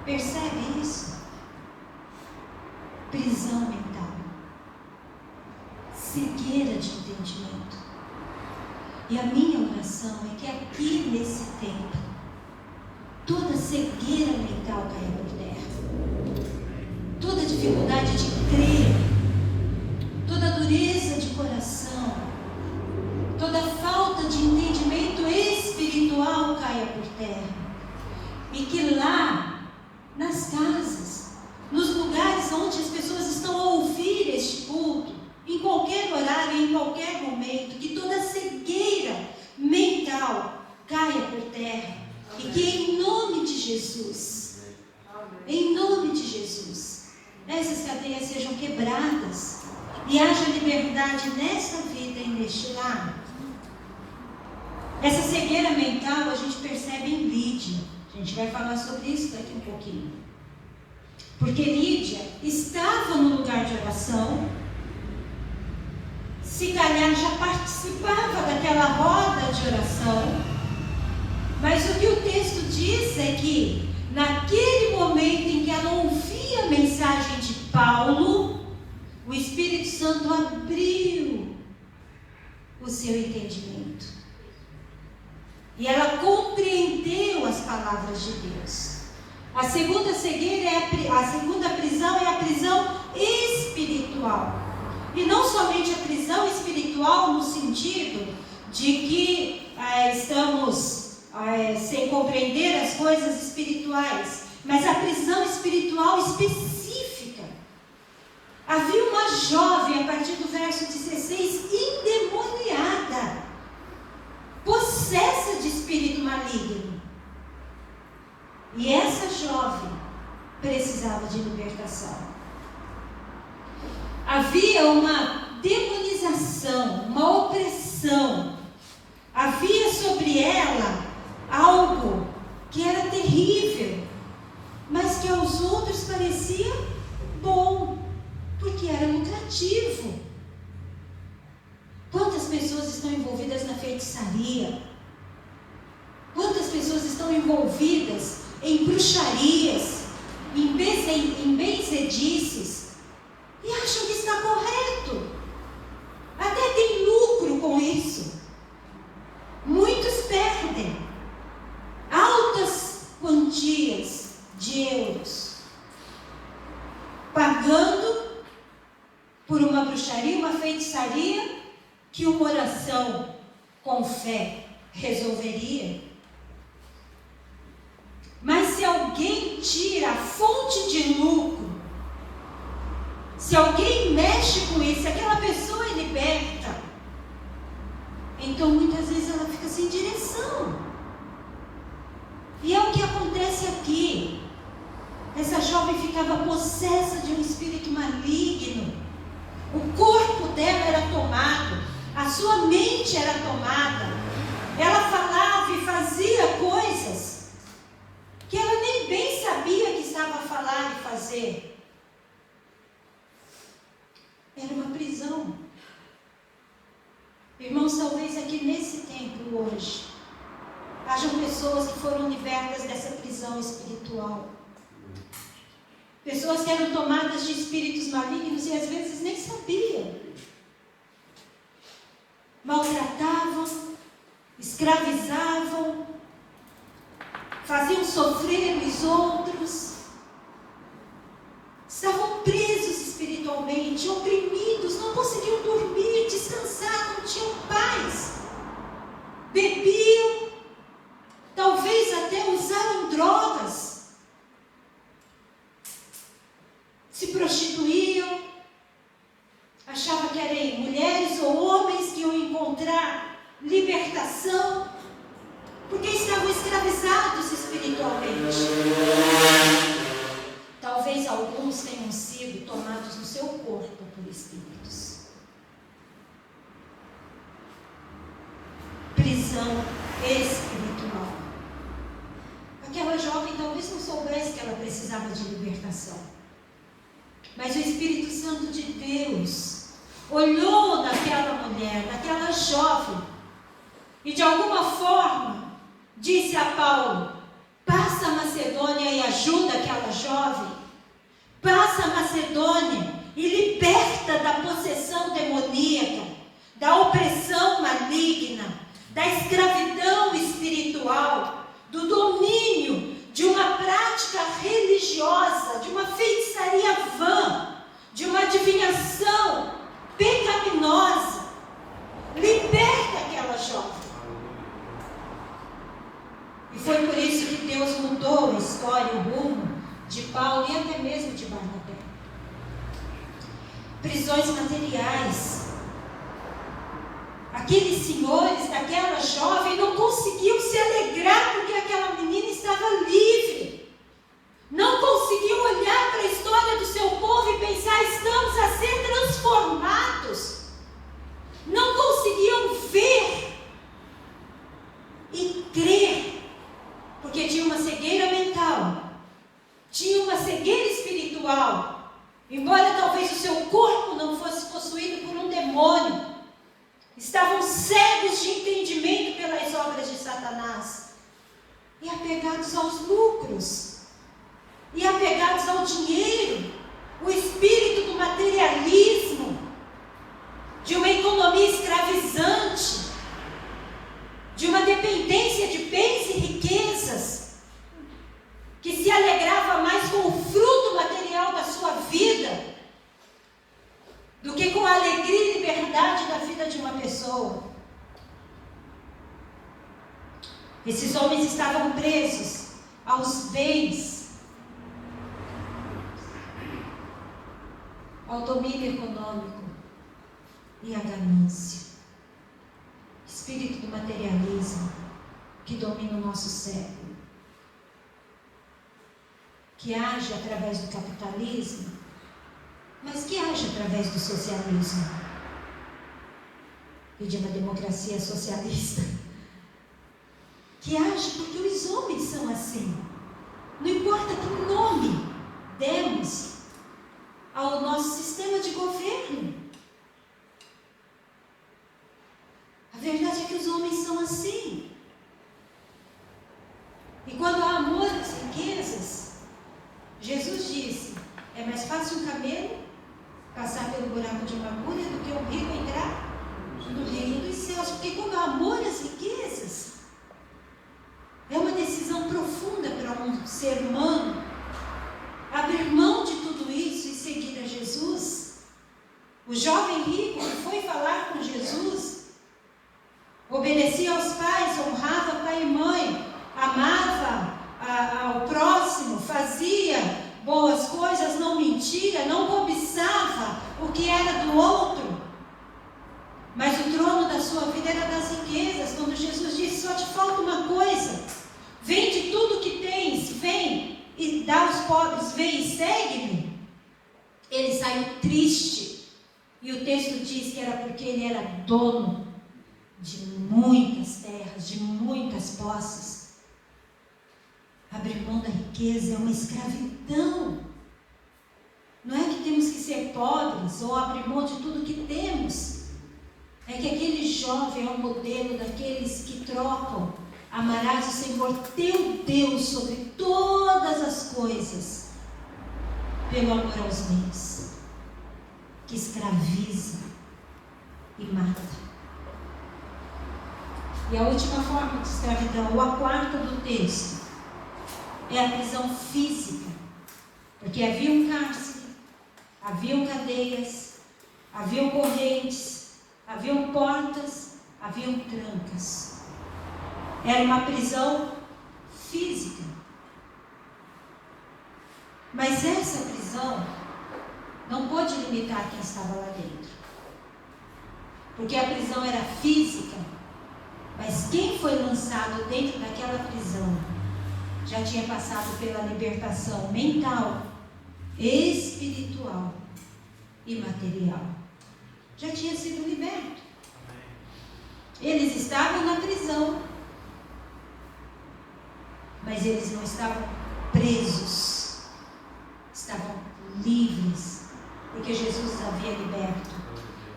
Percebe isso? Prisão mental. Cegueira de entendimento. E a minha oração é que aqui nesse tempo, toda cegueira mental caia por terra. Toda dificuldade de crer, toda dureza de coração, toda falta de entendimento espiritual caia por terra. E que lá, nas casas, nos lugares onde as pessoas estão a ouvir este culto, em qualquer horário, em qualquer momento, que toda cegueira mental caia por terra. E que em nome de Jesus, em nome de Jesus, essas cadeias sejam quebradas e haja liberdade nesta vida e neste lar. Essa cegueira mental a gente percebe em Lídia. A gente vai falar sobre isso daqui um pouquinho. Porque Lídia estava no lugar de oração, se calhar já participava daquela roda de oração, mas o que o texto diz é que naquele momento em que ela ouvia a mensagem de Paulo, o Espírito Santo abriu o seu entendimento. E ela compreendeu as palavras de Deus. A segunda cegueira a segunda prisão é a prisão espiritual. E não somente a prisão espiritual no sentido de que estamos sem compreender as coisas espirituais, mas a prisão espiritual específica. Havia uma jovem, a partir do verso 16, endemoniada, possessa de espírito maligno. E essa jovem precisava de libertação. Havia uma demonização, uma opressão. Havia sobre ela algo que era terrível, mas que aos outros parecia bom, porque era lucrativo. Quantas pessoas estão envolvidas na feitiçaria? Quantas pessoas estão envolvidas em bruxarias, em benzedices, e acham que está correto? Até tem lucro com isso. Muitos perdem altas quantias de euros, pagando por uma bruxaria, uma feitiçaria, que uma oração com fé resolveria. Mas se alguém tira a fonte de lucro, se alguém mexe com isso, se aquela pessoa é liberta, então muitas vezes ela fica sem direção. E é o que acontece aqui. Essa jovem ficava possessa de um espírito maligno. O corpo dela era tomado, a sua mente era tomada. Ela falava e fazia coisas que ela nem bem sabia que estava a falar e fazer. Era uma prisão. Irmãos, talvez aqui nesse templo hoje hajam pessoas que foram libertas dessa prisão espiritual. Pessoas que eram tomadas de espíritos malignos e às vezes nem sabiam. Maltratavam, escravizavam, faziam sofrer os outros. Estavam presos espiritualmente, oprimidos, não conseguiam dormir. querem mulheres ou homens que iam encontrar libertação, porque estavam escravizados espiritualmente. Talvez alguns tenham sido tomados no seu corpo por espíritos. Prisão espiritual. Aquela jovem talvez não soubesse que ela precisava de libertação. Mas o Espírito Santo de Deus olhou naquela mulher, naquela jovem, e de alguma forma disse a Paulo: passa a Macedônia e ajuda aquela jovem. Passa a Macedônia e liberta da possessão demoníaca, da opressão maligna, da escravidão espiritual, do domínio de uma prática religiosa, de uma feitiçaria vã, de uma adivinhação pecaminosa. Liberta aquela jovem. E foi por isso que Deus mudou a história, o rumo de Paulo e até mesmo de Barnabé. Prisões materiais. Aqueles senhores daquela jovem não conseguiam se alegrar porque aquela menina estava livre. Não conseguiam olhar para a história do seu povo e pensar: estamos a ser transformados. Não conseguiam ver e crer, porque tinha uma cegueira mental, tinha uma cegueira espiritual. Embora talvez o seu corpo não fosse possuído por um demônio, estavam cegos de entendimento pelas obras de Satanás e apegados aos lucros, e apegados ao dinheiro, o espírito do materialismo, de uma economia escravizante, de uma dependência de bens e riquezas, que se alegrava mais com o fruto material da sua vida do que com a alegria e liberdade da vida de uma pessoa. Esses homens estavam presos aos bens, ao domínio econômico e à ganância. Espírito do materialismo que domina o nosso século, que age através do capitalismo, mas que age através do socialismo e de uma democracia socialista, que age porque os homens são assim. Não importa que nome demos ao nosso sistema de governo, a verdade é que os homens são assim. E quando há amor às riquezas, Jesus disse: é mais fácil um camelo passar pelo buraco de uma agulha do que um rico entrar no reino dos céus. Porque quando há amor às riquezas, é uma decisão profunda para um ser humano abrir mão de tudo isso e seguir a Jesus. O jovem rico que foi falar com Jesus obedecia aos pais, honrava pai e mãe, amava ao próximo, fazia boas coisas, não mentia, não cobiçava o que era do outro. Mas o trono da sua vida era das riquezas. Quando Jesus disse: só te falta uma coisa, vende tudo que tens, vem e dá aos pobres, vem e segue-me. Ele saiu triste. E o texto diz que era porque ele era dono de muitas terras, de muitas posses. Abrir mão da riqueza é uma escravidão. Não é que temos que ser pobres ou abrir mão de tudo que temos. É que aquele jovem é um modelo daqueles que trocam: amarás o Senhor teu Deus sobre todas as coisas, pelo amor aos bens, que escraviza e mata. E a última forma de escravidão, ou a quarta do texto, é a prisão física. Porque havia cárcere, haviam cadeias, haviam correntes, haviam portas, haviam trancas. Era uma prisão física. Mas essa prisão não pôde limitar quem estava lá dentro. porque a prisão era física, mas quem foi lançado dentro daquela prisão já tinha passado pela libertação mental, espiritual e material. Já tinha sido liberto. Eles estavam na prisão, mas eles não estavam presos, estavam livres, porque Jesus os havia liberto.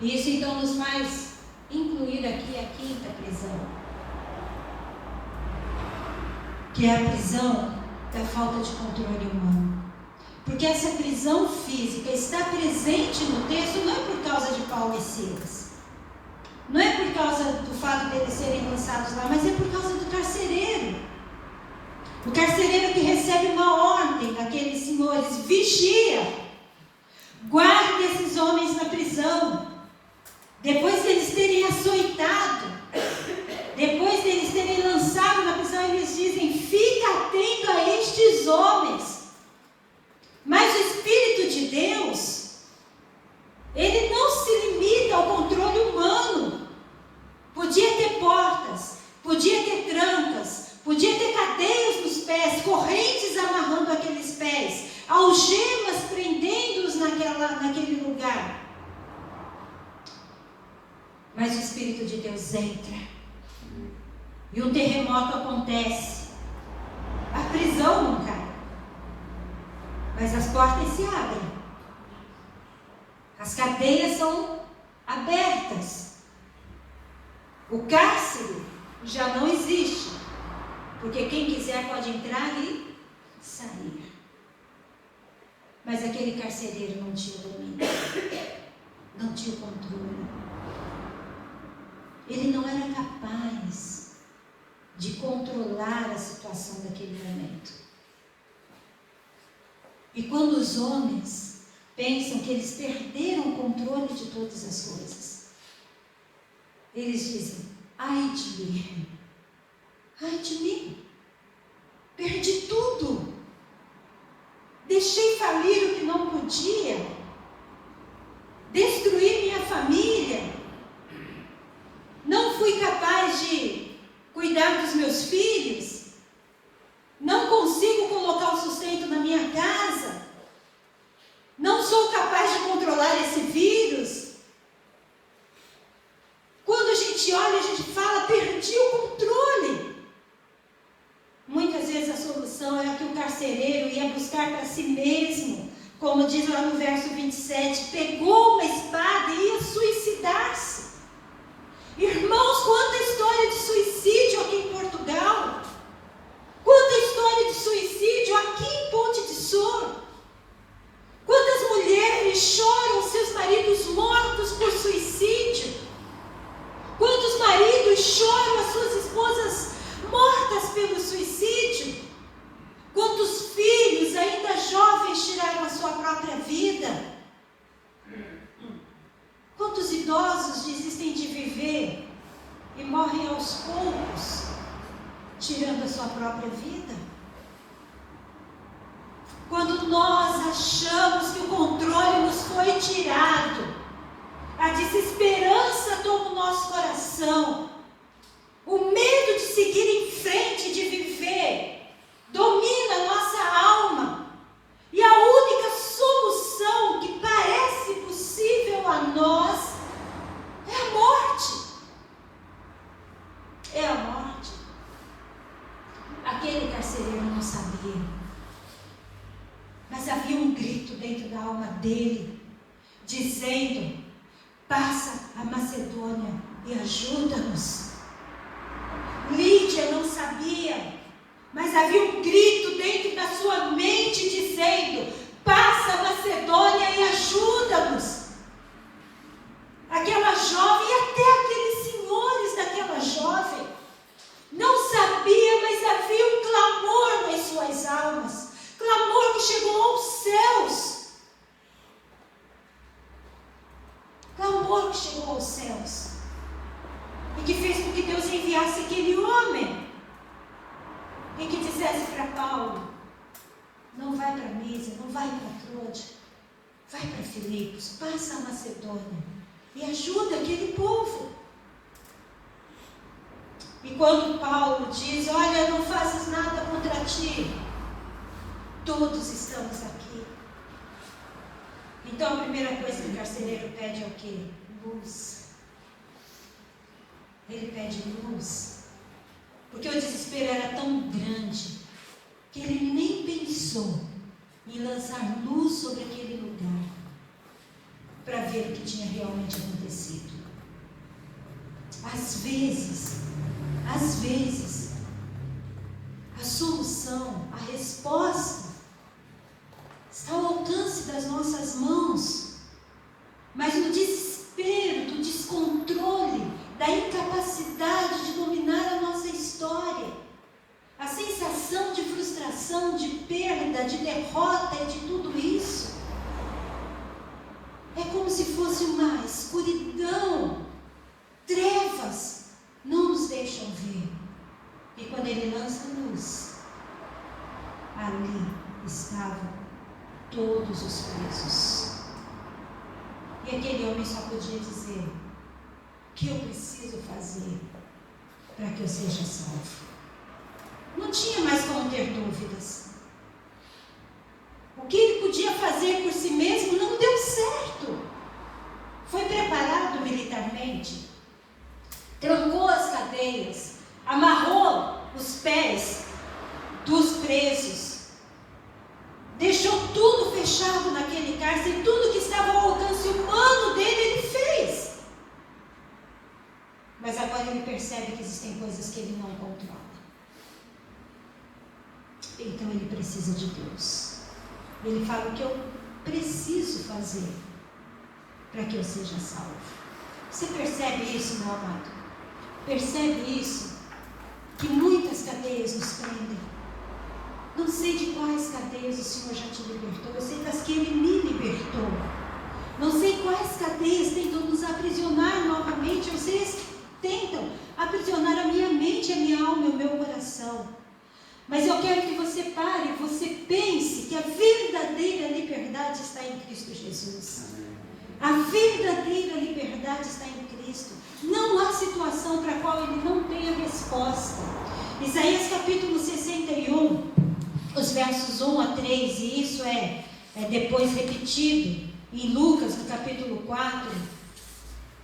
E isso então nos faz incluir aqui a quinta prisão, que é a prisão da falta de controle humano. Porque essa prisão física está presente no texto não é por causa de Paulo e Silas, não é por causa do fato de eles serem lançados lá, mas é por causa do carcereiro. O carcereiro que recebe uma ordem daqueles senhores: vigia, guarde esses homens na prisão. Depois deles terem açoitado, depois deles terem lançado na prisão, eles dizem: fica atento a estes homens. Mas o Espírito de Deus, ele não se limita ao controle humano. Podia ter portas, podia ter trancas, podia ter cadeias nos pés, correntes amarrando aqueles pés, algemas prendendo-os naquele lugar. Mas o Espírito de Deus entra e um terremoto acontece. A prisão não cai, mas as portas se abrem, as cadeias são abertas, o cárcere já não existe, porque quem quiser pode entrar e sair. Mas aquele carcereiro não tinha domínio, não tinha controle. Ele não era capaz de controlar a situação daquele momento. E quando os homens pensam que eles perderam o controle de todas as coisas, eles dizem: ai de mim, perdi tudo, deixei falir o que não podia, destruí minha família, não fui capaz de cuidar dos meus filhos, não consigo colocar o sustento na minha casa, não sou capaz de controlar esse vírus. Quando a gente olha, a gente fala: perdi o controle. Muitas vezes a solução era que o carcereiro ia buscar para si mesmo, como diz lá no verso 27, pegou uma espada e ia suicidar-se. Irmãos, quanta história de suicídio aqui em Portugal, quanta história de suicídio aqui em Ponte de Sor. Quantas mulheres choram seus maridos mortos por suicídio? Quantos maridos choram as suas esposas mortas pelo suicídio? Quantos filhos ainda jovens tiraram a sua própria vida? Quantos idosos desistem de viver e morrem aos poucos, tirando a sua própria vida? Quando nós achamos que o controle nos foi tirado, a desesperança toma o nosso coração, o medo de seguir em frente, de viver, domina a nossa alma, e a única solução que parece possível a nós é a morte. É a morte. Aquele carcereiro não sabia, mas havia um grito dentro da alma dele, dizendo: passa a Macedônia e ajuda-nos. Lídia não sabia, mas havia um grito dentro da sua mente dizendo: passa a Macedônia e ajuda-nos. Aquela jovem e até aqueles senhores daquela jovem não sabia, mas havia um clamor nas suas almas, clamor que chegou aos céus, clamor que chegou aos céus e que fez com que Deus enviasse aquele homem e que dissesse para Paulo: não vai para Mísia, não vai para Troade, vai para Filipos, passa a Macedônia e ajuda aquele povo. quando Paulo diz, olha, não faças nada contra ti, todos estamos aqui. Então a primeira coisa que o carcereiro pede é o quê? Luz. Ele pede luz. Porque o desespero era tão grande que ele nem pensou em lançar luz sobre aquele lugar para ver o que tinha realmente acontecido. Às vezes, a solução, a resposta está ao alcance das nossas mãos, mas no desespero, do descontrole, da incapacidade de dominar a nossa história, a sensação de frustração, de perda, de derrota e de tudo isso, é como se fosse uma escuridão, trevas não nos deixam ver. E quando ele lança luz, ali estavam todos os presos. E aquele homem só podia dizer: o que eu preciso fazer para que eu seja salvo? Não tinha mais como ter dúvidas. O que ele podia fazer por si mesmo não deu certo. Foi preparado militarmente, trancou as cadeias, amarrou os pés dos presos, deixou tudo fechado naquele cárcere, tudo que estava ao alcance humano dele, ele fez. Mas agora ele percebe que existem coisas que ele não controla. Então ele precisa de Deus. Ele fala: o que eu preciso fazer para que eu seja salvo? Você percebe isso, meu amado? Percebe isso? Que muitas cadeias nos prendem. Não sei de quais cadeias o Senhor já te libertou. Eu sei das que Ele me libertou. Não sei quais cadeias tentam nos aprisionar novamente. Eu sei as que tentam aprisionar a minha mente, a minha alma e o meu coração. Mas eu quero que você pare, você pense que a verdadeira liberdade está em Cristo Jesus. A verdadeira liberdade está em Cristo. Não há situação para a qual Ele não tenha resposta. Isaías capítulo 61, os versos 1 a 3, e isso é depois repetido em Lucas, no capítulo 4.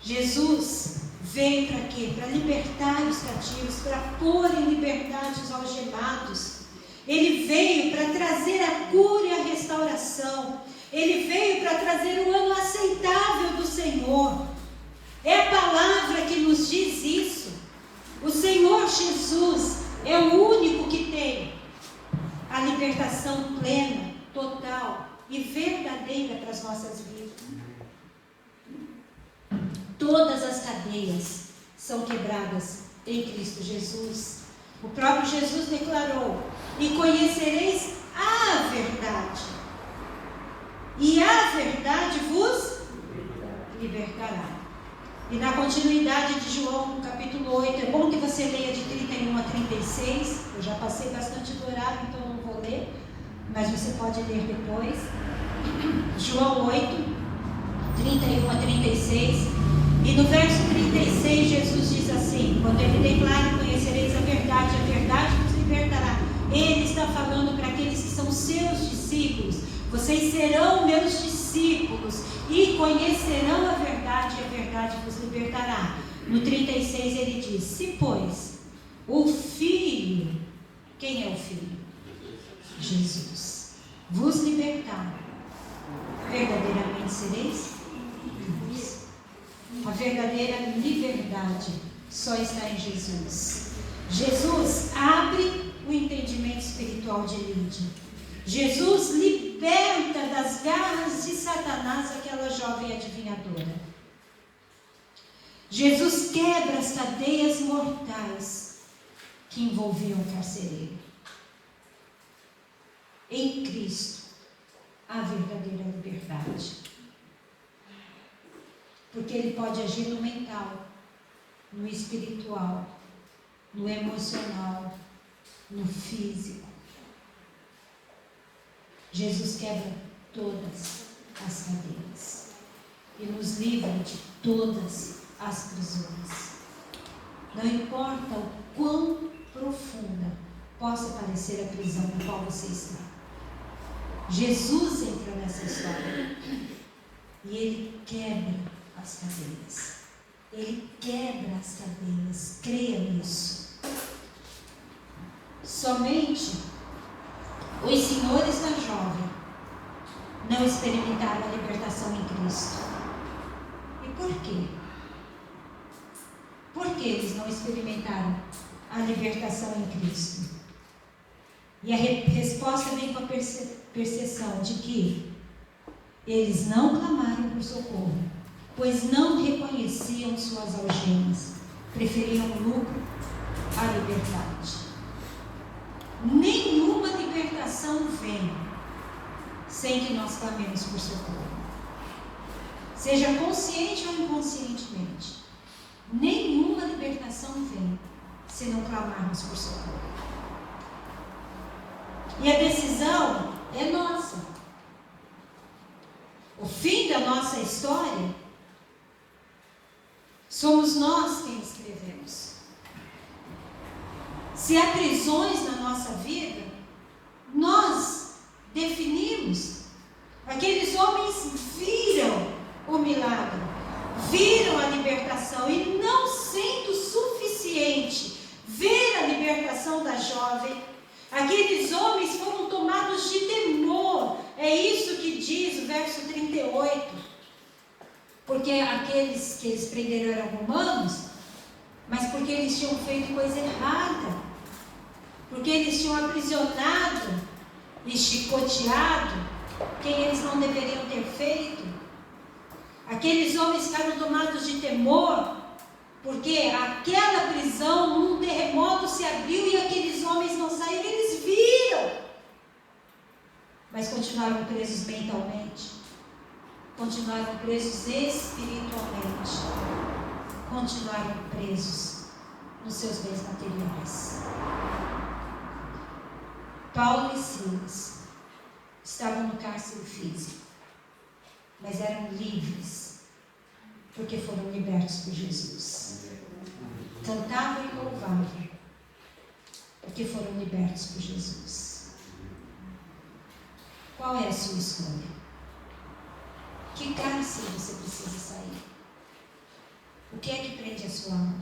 Jesus veio para quê? Para libertar os cativos, para pôr em liberdade os algemados. Ele veio para trazer a cura e a restauração. Ele veio para trazer o ano aceitável do Senhor. É a palavra que nos diz isso. O Senhor Jesus é o único que tem a libertação plena, total e verdadeira para as nossas vidas. Todas as cadeias são quebradas em Cristo Jesus. O próprio Jesus declarou: e conhecereis a verdade, e a verdade vos libertará. E na continuidade de João, no capítulo 8, é bom que você leia de 31 a 36. Eu já passei bastante do horário, então não vou ler, mas você pode ler depois. João 8, 31 a 36. E no verso 36, Jesus diz assim: quando ele declara: conhecereis a verdade vos libertará. Ele está falando para aqueles que são seus discípulos: vocês serão meus discípulos e conhecerão a verdade, e a verdade vos libertará. No 36 ele diz: se pois o Filho, quem é o Filho? Jesus, vos libertar, verdadeiramente sereis livres. A verdadeira liberdade só está em Jesus. Jesus abre o entendimento espiritual de Lídia. Jesus liberta das garras de Satanás aquela jovem adivinhadora. Jesus quebra as cadeias mortais que envolviam o carcereiro. Em Cristo, a verdadeira liberdade. Porque Ele pode agir no mental, no espiritual, no emocional, no físico. Jesus quebra todas as cadeias e nos livra de todas as prisões. Não importa o quão profunda possa parecer a prisão na qual você está. Jesus entra nessa história e Ele quebra as cadeias. Ele quebra as cadeias. Creia nisso. Somente os senhores da jovem não experimentaram a libertação em Cristo. E por quê? Por que eles não experimentaram a libertação em Cristo? E a resposta vem com a percepção de que eles não clamaram por socorro, pois não reconheciam suas algemas, preferiam o lucro à liberdade. Nenhuma libertação vem sem que nós clamemos por socorro. Seja consciente ou inconscientemente, nenhuma libertação vem se não clamarmos por socorro. E a decisão é nossa. O fim da nossa história somos nós quem escrevemos. Se há prisões na nossa vida, nós definimos. Aqueles homens viram o milagre, viram a libertação, e não sendo suficiente ver a libertação da jovem, aqueles homens foram tomados de temor. É isso que diz o verso 38. Porque aqueles que eles prenderam eram romanos, mas porque eles tinham feito coisa errada, porque eles tinham aprisionado e chicoteado quem eles não deveriam ter feito. Aqueles homens ficaram tomados de temor, porque aquela prisão, num terremoto, se abriu e aqueles homens não saíram. Eles viram, mas continuaram presos mentalmente, continuaram presos espiritualmente, continuaram presos nos seus bens materiais. Paulo e Silas estavam no cárcere físico, mas eram livres, porque foram libertos por Jesus. Cantavam e louvavam, porque foram libertos por Jesus. Qual é a sua escolha? Que cárcere você precisa sair? O que é que prende a sua alma?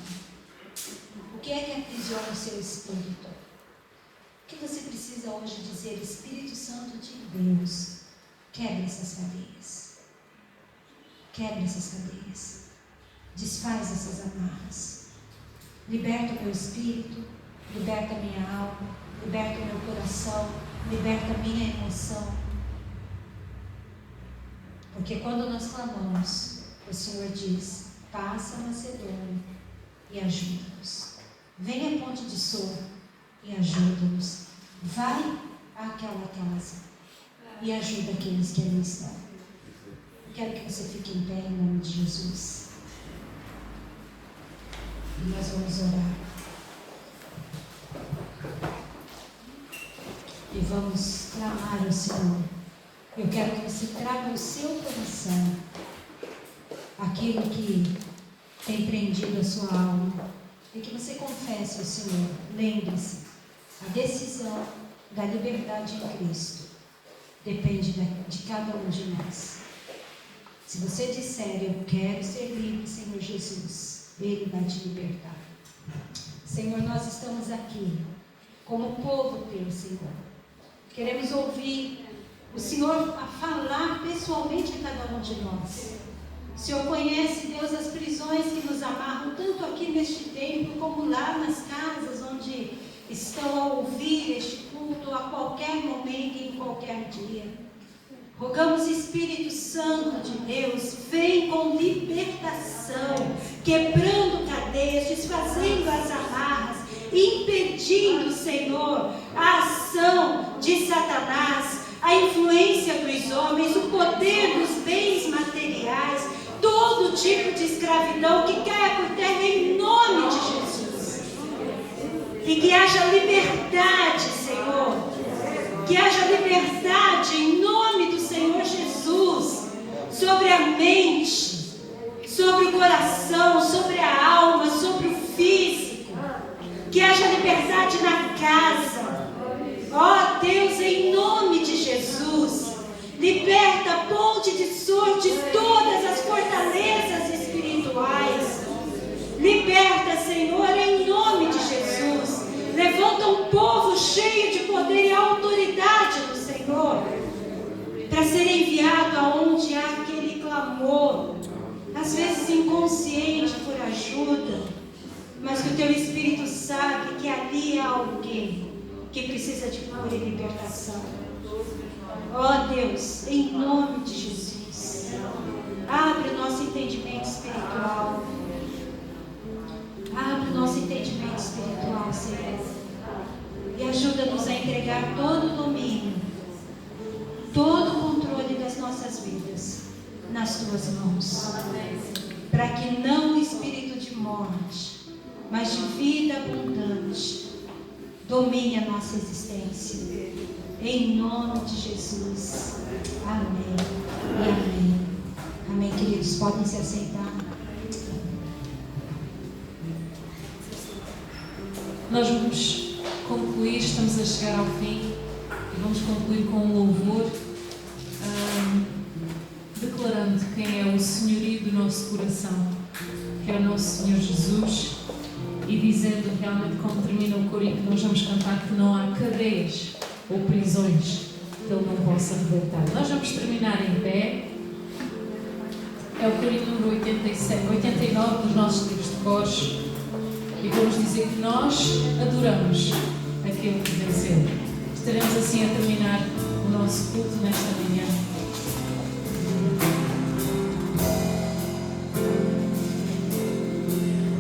O que é que aprisiona o seu espírito? O que você precisa hoje dizer? Espírito Santo de Deus, quebra essas cadeias. Quebra essas cadeias. Desfaz essas amarras. Liberta o meu espírito, liberta a minha alma, liberta o meu coração, liberta a minha emoção. Porque quando nós clamamos, o Senhor diz: passa a Macedônia e ajuda-nos. Venha a Ponte de Sor e ajuda-nos. Vai àquela casa e ajuda aqueles que ali estão. Eu quero que você fique em pé em nome de Jesus. E nós vamos orar. E vamos clamar ao Senhor. Eu quero que você traga ao seu coração aquilo que tem prendido a sua alma. E que você confesse ao Senhor. Lembre-se, a decisão da liberdade em Cristo depende de cada um de nós. Se você disser: eu quero ser livre, Senhor Jesus, Ele vai te libertar. Senhor, nós estamos aqui como povo teu, Senhor. Queremos ouvir o Senhor a falar pessoalmente a cada um de nós. O Senhor conhece, Deus, as prisões que nos amarram, tanto aqui neste templo, como lá nas casas onde estão a ouvir este culto a qualquer momento e em qualquer dia. Rogamos, Espírito Santo de Deus, vem com libertação, quebrando cadeias, desfazendo as amarras, impedindo, Senhor, a ação de Satanás, a influência dos homens, o poder dos bens materiais, todo tipo de escravidão que caia por terra em nome de Jesus. E que haja liberdade, Senhor. Que haja liberdade em nome do Senhor Jesus, sobre a mente, sobre o coração, sobre a alma, sobre o físico. Liberta, ponte de sorte, todas as fortalezas espirituais. Liberta, Senhor, em nome de Jesus. Levanta um povo cheio de poder e autoridade do Senhor, para ser enviado aonde há aquele clamor, às vezes inconsciente por ajuda, mas que o teu Espírito sabe que ali há alguém que precisa de cura e libertação. Ó Deus, em nome de Jesus, abre o nosso entendimento espiritual. Abre o nosso entendimento espiritual, Senhor, e ajuda-nos a entregar todo o domínio, todo o controle das nossas vidas nas Tuas mãos, para que não o espírito de morte, mas de vida abundante domine a nossa existência. Em nome de Jesus. Amém e amém. Amém, queridos. Podem se assentar. Nós vamos concluir, estamos a chegar ao fim e vamos concluir com um louvor, declarando quem é o senhorio do nosso coração, que é o nosso Senhor Jesus, e dizendo realmente, como termina o coro, que nós vamos cantar, que não há cadeias ou prisões que Ele não possa libertar. Nós vamos terminar em pé. É o corinho número 89 dos nossos livros de cores. E vamos dizer que nós adoramos aquele que venceu. Estaremos assim a terminar o nosso culto nesta manhã.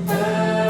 Amém.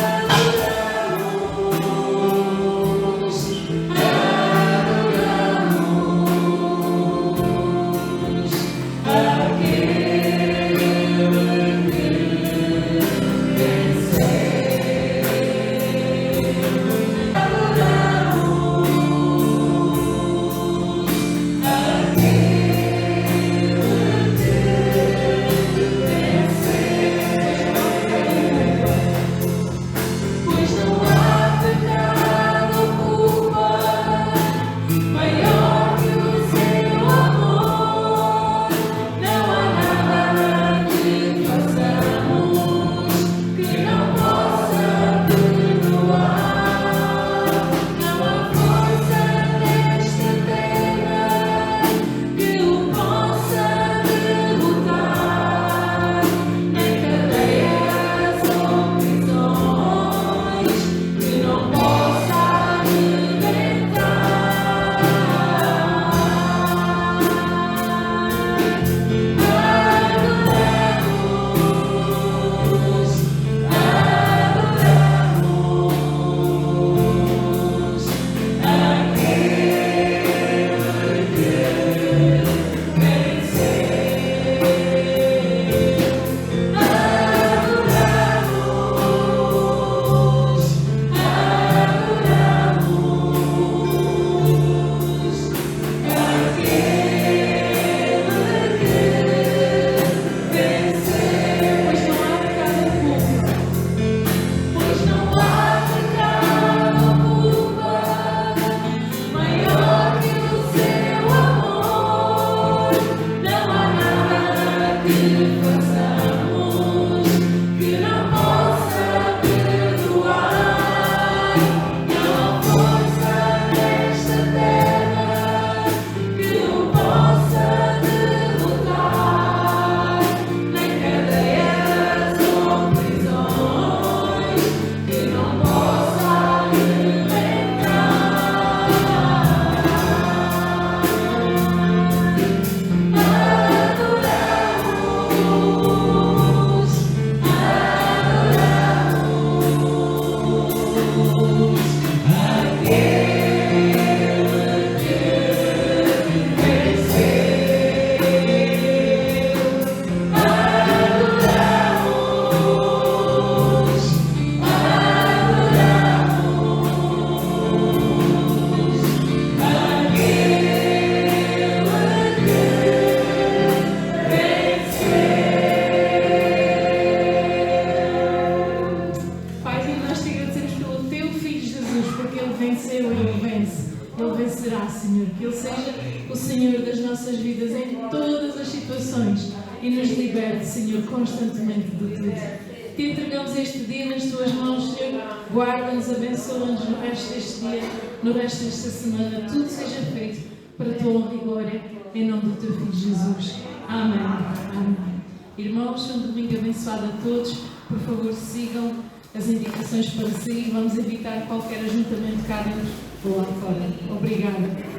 Senhor, que Ele seja o Senhor das nossas vidas em todas as situações e nos liberte, Senhor, constantemente de tudo. Te entregamos este dia nas Tuas mãos, Senhor. Guarda-nos, abençoa-nos no resto deste dia, no resto desta semana. Tudo seja feito para a Tua honra e glória, em nome do Teu Filho Jesus. Amém. Amém. Irmãos, um domingo abençoado a todos. Por favor, sigam as indicações para sair. Vamos evitar qualquer ajuntamento cá dentro ou lá fora. Obrigada.